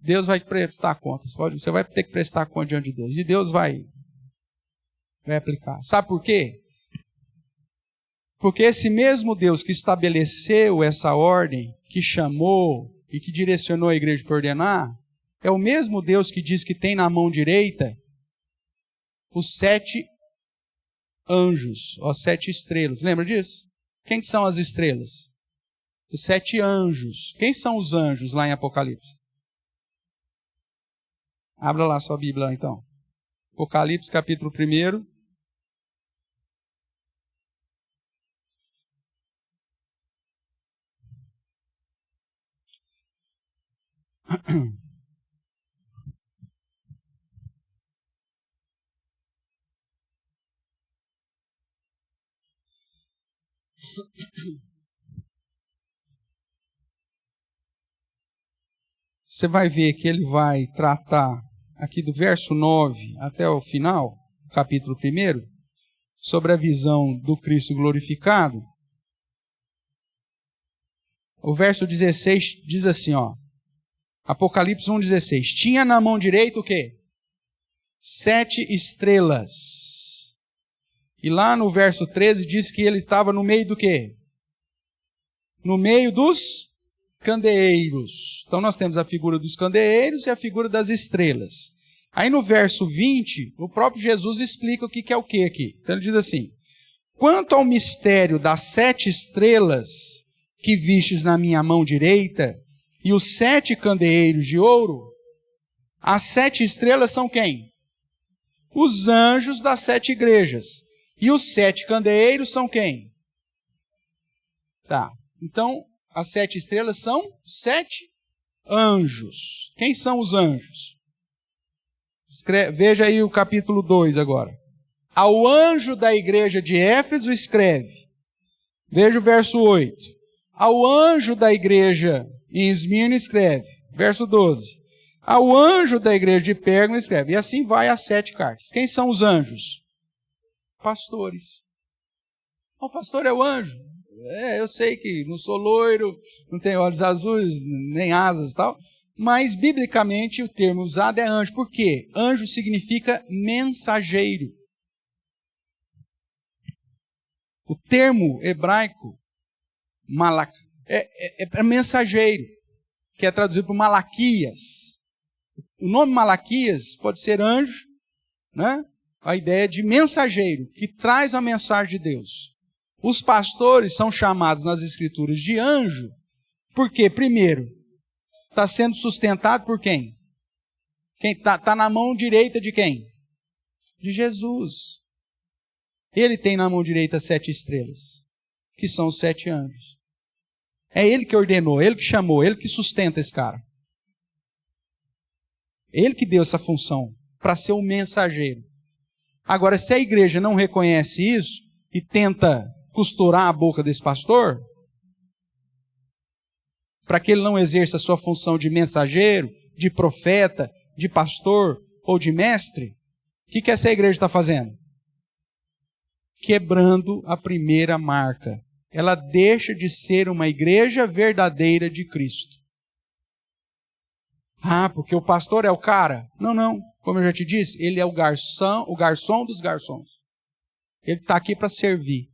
Deus vai prestar contas. Você vai ter que prestar conta diante de Deus. E Deus vai aplicar. Sabe por quê? Porque esse mesmo Deus que estabeleceu essa ordem, que chamou e que direcionou a igreja para ordenar, é o mesmo Deus que diz que tem na mão direita os 7 anjos, as 7 estrelas. Lembra disso? Quem são as estrelas? Os 7 anjos. Quem são os anjos lá em Apocalipse? Abra lá sua Bíblia, então. Apocalipse, capítulo 1. Você vai ver que ele vai tratar aqui do verso 9 até o final, capítulo 1, sobre a visão do Cristo glorificado. O verso 16 diz assim, ó, Apocalipse 1,16. Tinha na mão direita o quê? 7 estrelas. E lá no verso 13 diz que ele estava no meio do quê? No meio dos candeeiros. Então nós temos a figura dos candeeiros e a figura das estrelas. Aí no verso 20, o próprio Jesus explica o que é o que aqui. Então ele diz assim, quanto ao mistério das 7 estrelas que vistes na minha mão direita e os 7 candeeiros de ouro, as 7 estrelas são quem? Os anjos das 7 igrejas. E os 7 candeeiros são quem? Tá, então as 7 estrelas são 7 anjos. Quem são os anjos? Veja aí o capítulo 2 agora. Ao anjo da igreja de Éfeso escreve. Veja o verso 8. Ao anjo da igreja em Esmirna escreve. Verso 12. Ao anjo da igreja de Pérgamo escreve. E assim vai as 7 cartas. Quem são os anjos? Pastores. O pastor é o anjo. Eu sei que não sou loiro, não tenho olhos azuis, nem asas e tal, mas biblicamente o termo usado é anjo. Por quê? Anjo significa mensageiro. O termo hebraico malak é mensageiro, que é traduzido por Malaquias. O nome Malaquias pode ser anjo, né? A ideia de mensageiro, que traz a mensagem de Deus. Os pastores são chamados nas Escrituras de anjo, porque, primeiro, está sendo sustentado por quem? Quem está na mão direita de quem? De Jesus. Ele tem na mão direita 7 estrelas, que são os 7 anjos. É ele que ordenou, ele que chamou, ele que sustenta esse cara. Ele que deu essa função para ser o mensageiro. Agora, se a igreja não reconhece isso e tenta costurar a boca desse pastor, para que ele não exerça a sua função de mensageiro, de profeta, de pastor ou de mestre, o que essa igreja está fazendo? Quebrando a primeira marca. Ela deixa de ser uma igreja verdadeira de Cristo. Ah, porque o pastor é o cara? Não. Como eu já te disse, ele é o garçom dos garçons. Ele está aqui para servir.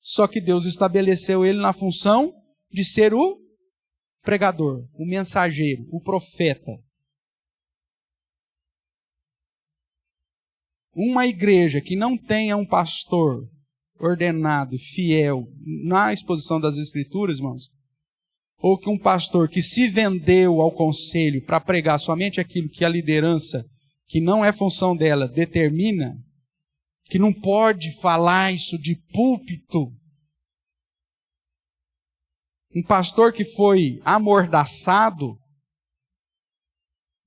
Só que Deus estabeleceu ele na função de ser o pregador, o mensageiro, o profeta. Uma igreja que não tenha um pastor ordenado, fiel, na exposição das Escrituras, irmãos, ou que um pastor que se vendeu ao conselho para pregar somente aquilo que a liderança, que não é função dela, determina, que não pode falar isso de púlpito. Um pastor que foi amordaçado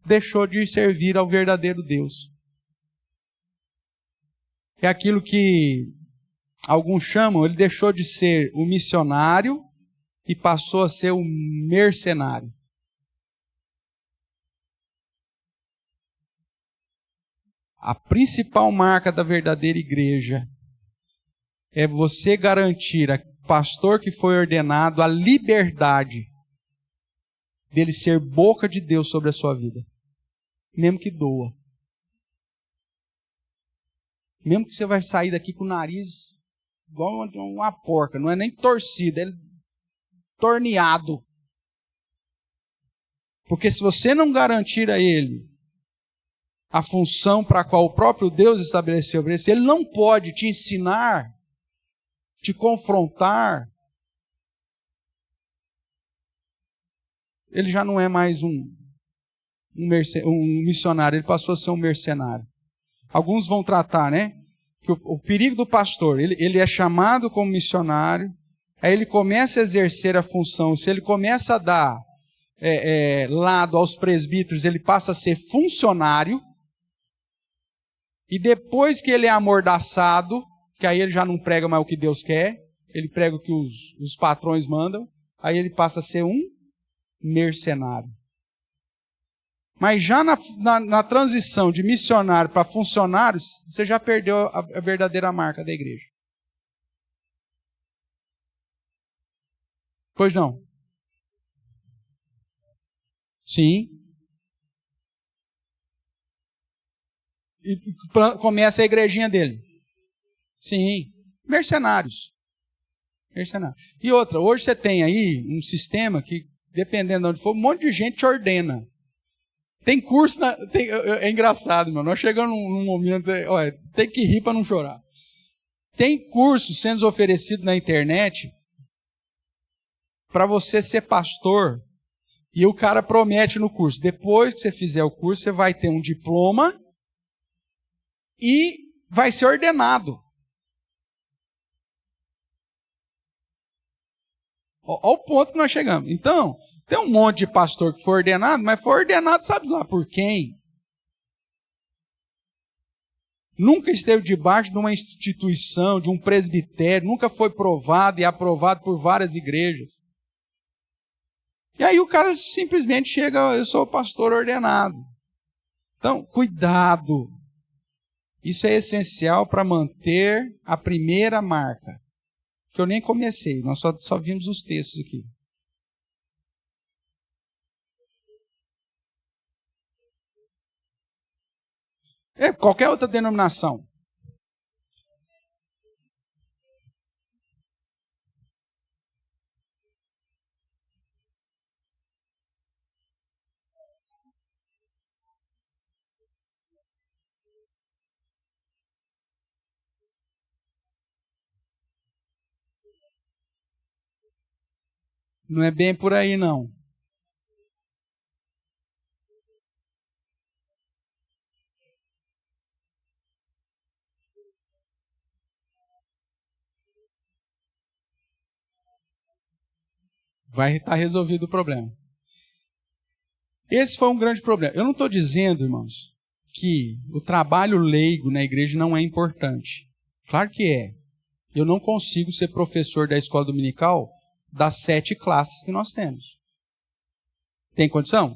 deixou de servir ao verdadeiro Deus. É aquilo que alguns chamam, ele deixou de ser o missionário e passou a ser o mercenário. A principal marca da verdadeira igreja é você garantir pastor que foi ordenado a liberdade dele ser boca de Deus sobre a sua vida. Mesmo que doa. Mesmo que você vai sair daqui com o nariz igual uma porca. Não é nem torcido, é torneado. Porque se você não garantir a ele a função para a qual o próprio Deus estabeleceu para ele não pode te ensinar, te confrontar. Ele já não é mais um missionário, ele passou a ser um mercenário. Alguns vão tratar, né? Que o perigo do pastor, ele é chamado como missionário, aí ele começa a exercer a função, se ele começa a dar lado aos presbíteros, ele passa a ser funcionário, e depois que ele é amordaçado, que aí ele já não prega mais o que Deus quer, ele prega o que os patrões mandam, aí ele passa a ser um mercenário. Mas já na transição de missionário para funcionário, você já perdeu a verdadeira marca da igreja. Pois não? Sim. E começa a igrejinha dele. Sim. Mercenários. E outra, hoje você tem aí um sistema que, dependendo de onde for, um monte de gente te ordena. Tem curso, é engraçado, meu. Nós chegamos num momento, tem que rir para não chorar. Tem curso sendo oferecido na internet para você ser pastor, e o cara promete no curso, depois que você fizer o curso, você vai ter um diploma e vai ser ordenado. Olha o ponto que nós chegamos. Então, tem um monte de pastor que foi ordenado, mas foi ordenado sabe lá por quem? Nunca esteve debaixo de uma instituição, de um presbitério, nunca foi provado e aprovado por várias igrejas. E aí o cara simplesmente chega, eu sou pastor ordenado. Então, cuidado. Isso é essencial para manter a primeira marca. Que eu nem comecei, nós só vimos os textos aqui. Qualquer outra denominação. Não é bem por aí, não. Vai estar resolvido o problema. Esse foi um grande problema. Eu não estou dizendo, irmãos, que o trabalho leigo na igreja não é importante. Claro que é. Eu não consigo ser professor da escola dominical das 7 classes que nós temos. Tem condição?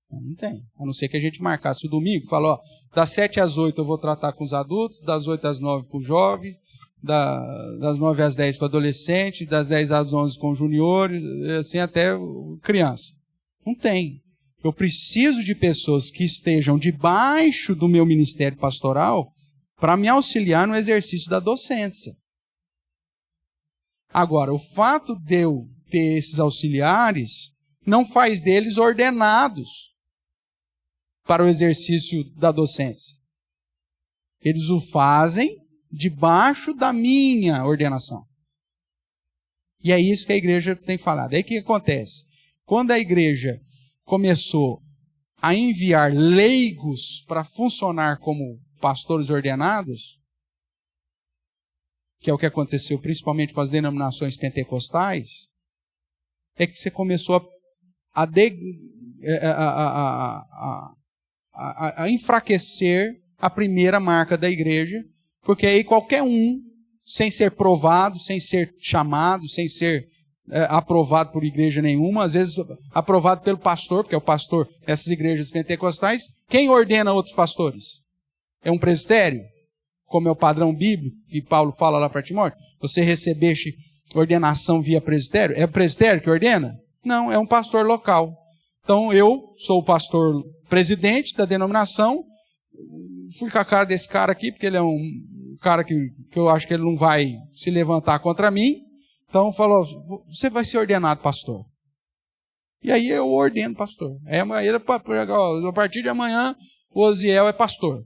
Não tem. A não ser que a gente marcasse o domingo, fala, das 7 às 8 eu vou tratar com os adultos, das 8 às 9 com os jovens, das 9 às 10 com adolescente, das 10 às 11 com juniores, assim até criança. Não tem. Eu preciso de pessoas que estejam debaixo do meu ministério pastoral para me auxiliar no exercício da docência. Agora, o fato de eu ter esses auxiliares não faz deles ordenados para o exercício da docência. Eles o fazem debaixo da minha ordenação. E é isso que a igreja tem falado. Aí o que acontece? Quando a igreja começou a enviar leigos para funcionar como pastores ordenados, que é o que aconteceu principalmente com as denominações pentecostais, é que você começou a enfraquecer a primeira marca da igreja, porque aí qualquer um, sem ser provado, sem ser chamado, sem ser aprovado por igreja nenhuma, às vezes aprovado pelo pastor, porque é o pastor dessas igrejas pentecostais, quem ordena outros pastores? É um presbitério? Como é o padrão bíblico, que Paulo fala lá para Timóteo, você recebeste ordenação via presbitério? É o presbitério que ordena? Não, é um pastor local. Então eu sou o pastor presidente da denominação, fui com a cara desse cara aqui, porque ele é um cara que eu acho que ele não vai se levantar contra mim. Então falou, você vai ser ordenado pastor. E aí eu ordeno pastor. A partir de amanhã, o Osiel é pastor.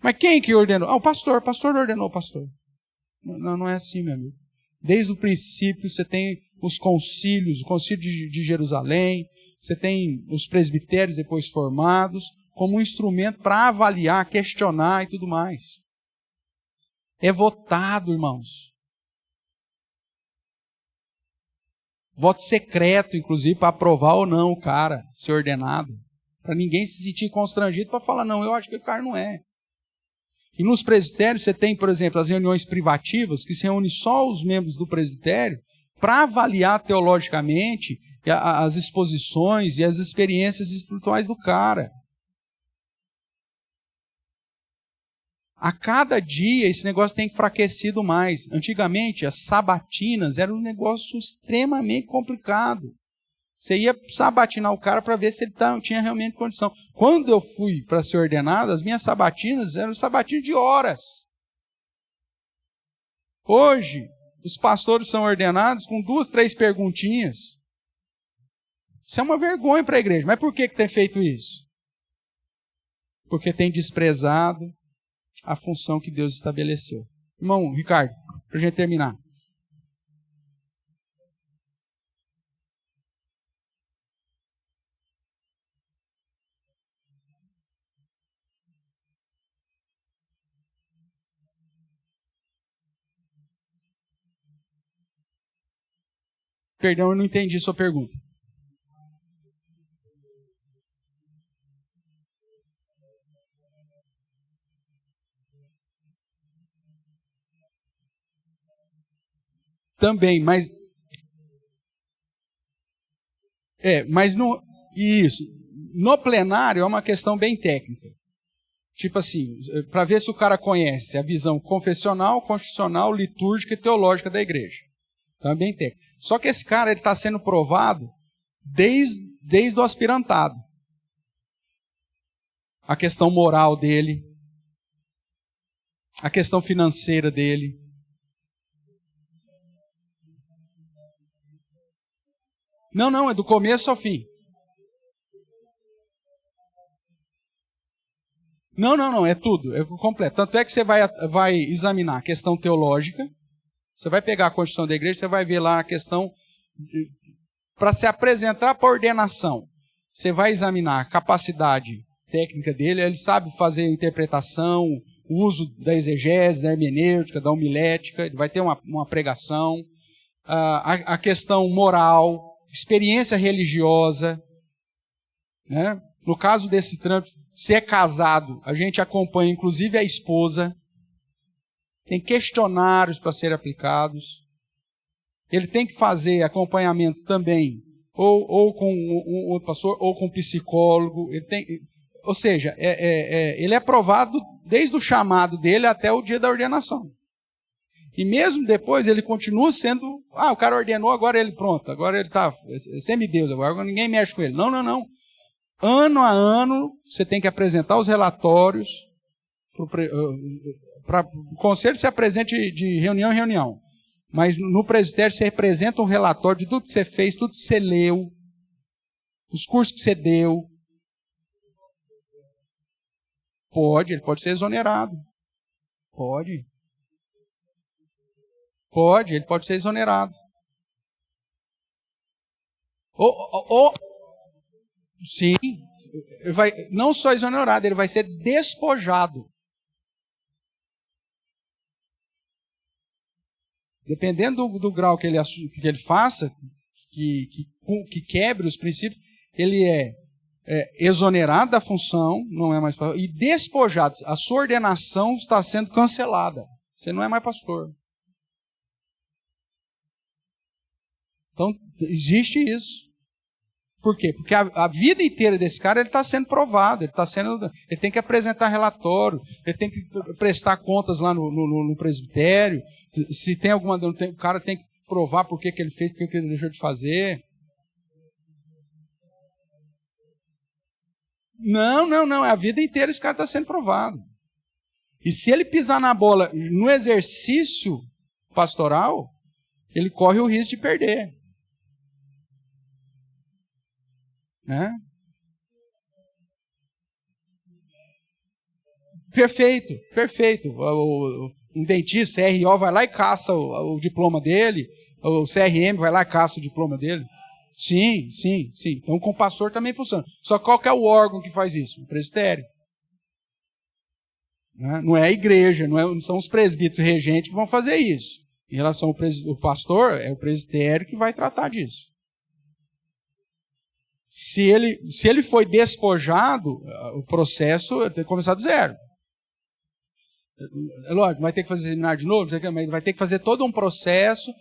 Mas quem que ordenou? O pastor ordenou o pastor. Não é assim, meu amigo. Desde o princípio você tem os concílios, o concílio de Jerusalém, você tem os presbitérios depois formados, como um instrumento para avaliar, questionar e tudo mais. É votado, irmãos. Voto secreto, inclusive, para aprovar ou não o cara ser ordenado. Para ninguém se sentir constrangido para falar, não, eu acho que o cara não é. E nos presbitérios você tem, por exemplo, as reuniões privativas, que se reúnem só os membros do presbitério para avaliar teologicamente as exposições e as experiências espirituais do cara. A cada dia esse negócio tem enfraquecido mais. Antigamente as sabatinas eram um negócio extremamente complicado. Você ia sabatinar o cara para ver se ele tinha realmente condição. Quando eu fui para ser ordenado, as minhas sabatinas eram sabatinas de horas. Hoje, os pastores são ordenados com 2, 3 perguntinhas. Isso é uma vergonha para a igreja. Mas por que tem feito isso? Porque tem desprezado a função que Deus estabeleceu. Irmão Ricardo, para a gente terminar. Perdão, eu não entendi sua pergunta. Também, mas no plenário é uma questão bem técnica. Tipo assim, para ver se o cara conhece a visão confessional, constitucional, litúrgica e teológica da igreja. Então é bem técnico. Só que esse cara está sendo provado desde o aspirantado. A questão moral dele, a questão financeira dele. Não, é do começo ao fim. Não, é tudo, é completo. Tanto é que você vai examinar a questão teológica, você vai pegar a Constituição da igreja, você vai ver lá a questão, para se apresentar para a ordenação, você vai examinar a capacidade técnica dele, ele sabe fazer interpretação, o uso da exegese, da hermenêutica, da homilética, ele vai ter uma pregação, a questão moral, experiência religiosa, né? No caso desse trânsito, se é casado, a gente acompanha inclusive a esposa, tem questionários para serem aplicados, ele tem que fazer acompanhamento também, ou com um outro pastor, ou com um psicólogo, ou seja, ele é aprovado desde o chamado dele até o dia da ordenação. E mesmo depois ele continua sendo, o cara ordenou, agora ele está semideus, agora ninguém mexe com ele. Não. Ano a ano, você tem que apresentar os relatórios, para o conselho se apresente de reunião em reunião. Mas no presbitério você apresenta um relatório de tudo que você fez, tudo que você leu, os cursos que você deu. Ele pode ser exonerado. Ele pode ser exonerado. Sim, não só exonerado, ele vai ser despojado. Dependendo do grau que ele faça, que quebre os princípios, ele é exonerado da função, não é mais pastor, e despojado. A sua ordenação está sendo cancelada. Você não é mais pastor. Então, existe isso. Por quê? Porque a vida inteira desse cara ele está sendo provado, ele tem que apresentar relatório, ele tem que prestar contas lá no presbitério. Se tem alguma, o cara tem que provar por que ele fez, por que ele deixou de fazer. Não, a vida inteira esse cara está sendo provado. E se ele pisar na bola no exercício pastoral, ele corre o risco de perder. Né? Perfeito. Um dentista, CRO, vai lá e caça o diploma dele, o CRM vai lá e caça o diploma dele. Sim. Então com o pastor também funciona. Só qual que é o órgão que faz isso? O presbitério. Não é a igreja, não são os presbíteros regentes que vão fazer isso. Em relação ao pastor, é o presbitério que vai tratar disso. Se ele foi despojado, o processo tem que começar do zero. É lógico, vai ter que fazer seminário de novo, vai ter que fazer todo um processo,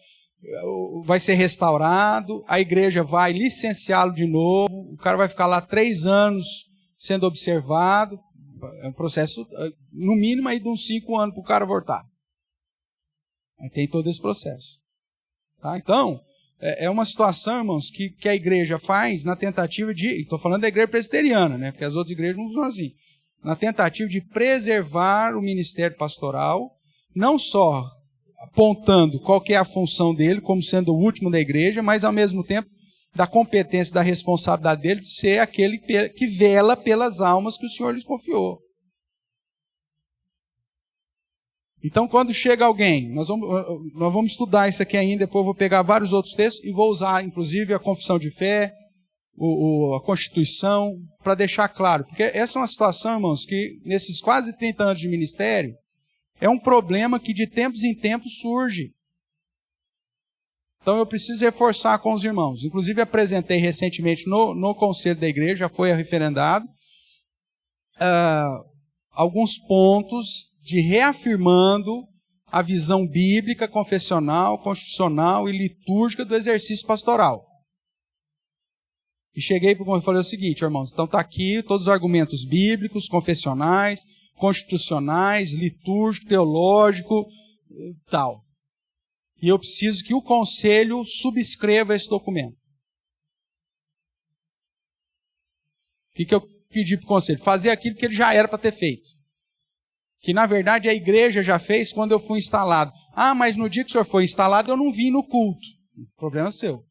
vai ser restaurado, a igreja vai licenciá-lo de novo, o cara vai ficar lá 3 anos sendo observado, é um processo, no mínimo, aí de uns 5 anos para o cara voltar. Aí tem todo esse processo. Tá? Então, é uma situação, irmãos, que a igreja faz na tentativa de... Estou falando da igreja presbiteriana, né? Porque as outras igrejas não usam assim. Na tentativa de preservar o ministério pastoral, não só apontando qual que é a função dele, como sendo o último da igreja, mas ao mesmo tempo da competência, da responsabilidade dele de ser aquele que vela pelas almas que o Senhor lhes confiou. Então, quando chega alguém, nós vamos estudar isso aqui ainda, depois eu vou pegar vários outros textos e vou usar, inclusive, a confissão de fé, a Constituição, para deixar claro. Porque essa é uma situação, irmãos, que nesses quase 30 anos de ministério, é um problema que de tempos em tempos surge. Então, eu preciso reforçar com os irmãos. Inclusive, apresentei recentemente no conselho da igreja, já foi referendado, alguns pontos de reafirmando a visão bíblica, confessional, constitucional e litúrgica do exercício pastoral. E cheguei para e falei o seguinte, irmãos, então está aqui todos os argumentos bíblicos, confessionais, constitucionais, litúrgico, teológico, tal. E eu preciso que o conselho subscreva esse documento. O que eu pedi para o conselho? Fazer aquilo que ele já era para ter feito. Que na verdade a igreja já fez quando eu fui instalado. Ah, mas no dia que o senhor foi instalado eu não vim no culto. O problema é seu.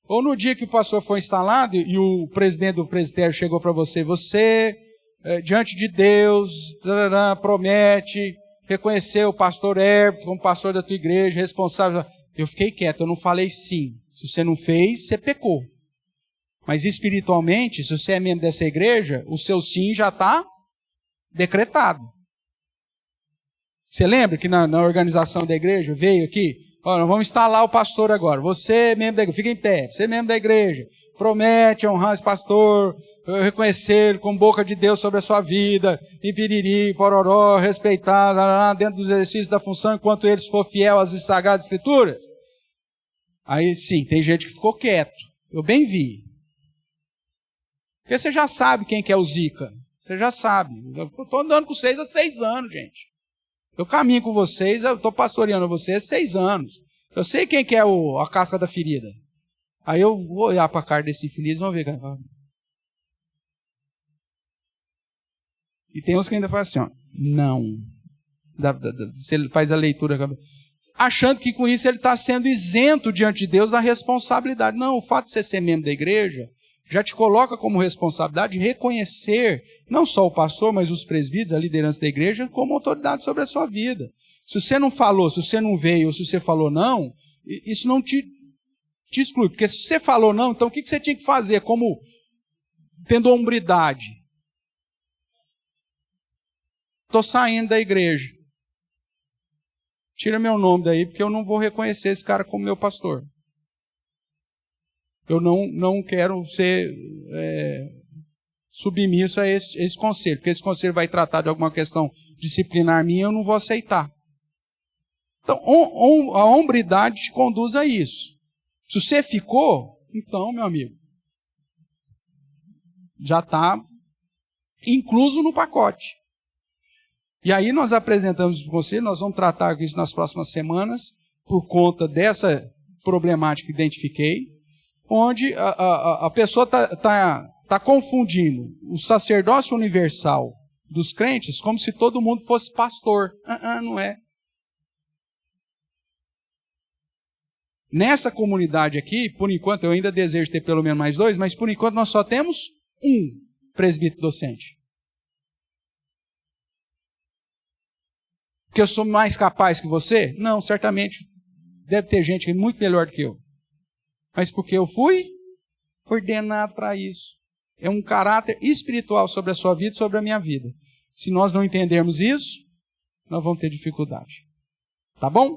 Ou no dia que o pastor foi instalado e o presidente do presbitério chegou para você, diante de Deus, promete reconhecer o pastor Everton como pastor da tua igreja, responsável. Eu fiquei quieto, eu não falei sim. Se você não fez, você pecou. Mas espiritualmente, se você é membro dessa igreja, o seu sim já está decretado. Você lembra que na organização da igreja veio aqui? Olha, vamos instalar o pastor agora. Você, membro da igreja, fica em pé. Você, membro da igreja, promete honrar esse pastor, reconhecer como boca de Deus sobre a sua vida, e piriri, pororó, respeitar, dentro dos exercícios da função, enquanto ele for fiel às sagradas escrituras. Aí sim, tem gente que ficou quieto. Eu bem vi. Porque você já sabe quem que é o Zica. Você já sabe. Eu estou andando com vocês há 6 anos, gente. Eu caminho com vocês, eu estou pastoreando vocês há 6 anos. Eu sei quem que é a casca da ferida. Aí eu vou olhar para a cara desse infeliz e vamos ver. E tem uns que ainda fazem assim, ó, não. Se ele faz a leitura, achando que com isso ele está sendo isento diante de Deus da responsabilidade. Não, o fato de você ser membro da igreja já te coloca como responsabilidade reconhecer não só o pastor, mas os presbíteros, a liderança da igreja, como autoridade sobre a sua vida. Se você não falou, se você não veio, ou se você falou não, isso não te exclui. Porque se você falou não, então o que você tinha que fazer como tendo hombridade? Estou saindo da igreja. Tira meu nome daí, porque eu não vou reconhecer esse cara como meu pastor. Eu não quero ser submisso a esse conselho, porque esse conselho vai tratar de alguma questão disciplinar minha, eu não vou aceitar. Então, a hombridade te conduz a isso. Se você ficou, então, meu amigo, Já está incluso no pacote. E aí nós apresentamos para você, nós vamos tratar isso nas próximas semanas, por conta dessa problemática que identifiquei, onde a pessoa está confundindo o sacerdócio universal dos crentes como se todo mundo fosse pastor. Não é. Nessa comunidade aqui, por enquanto, eu ainda desejo ter pelo menos mais 2, mas por enquanto nós só temos um presbítero docente. Porque eu sou mais capaz que você? Não, certamente deve ter gente muito melhor do que eu. Mas porque eu fui ordenado para isso. É um caráter espiritual sobre a sua vida e sobre a minha vida. Se nós não entendermos isso, nós vamos ter dificuldade. Tá bom?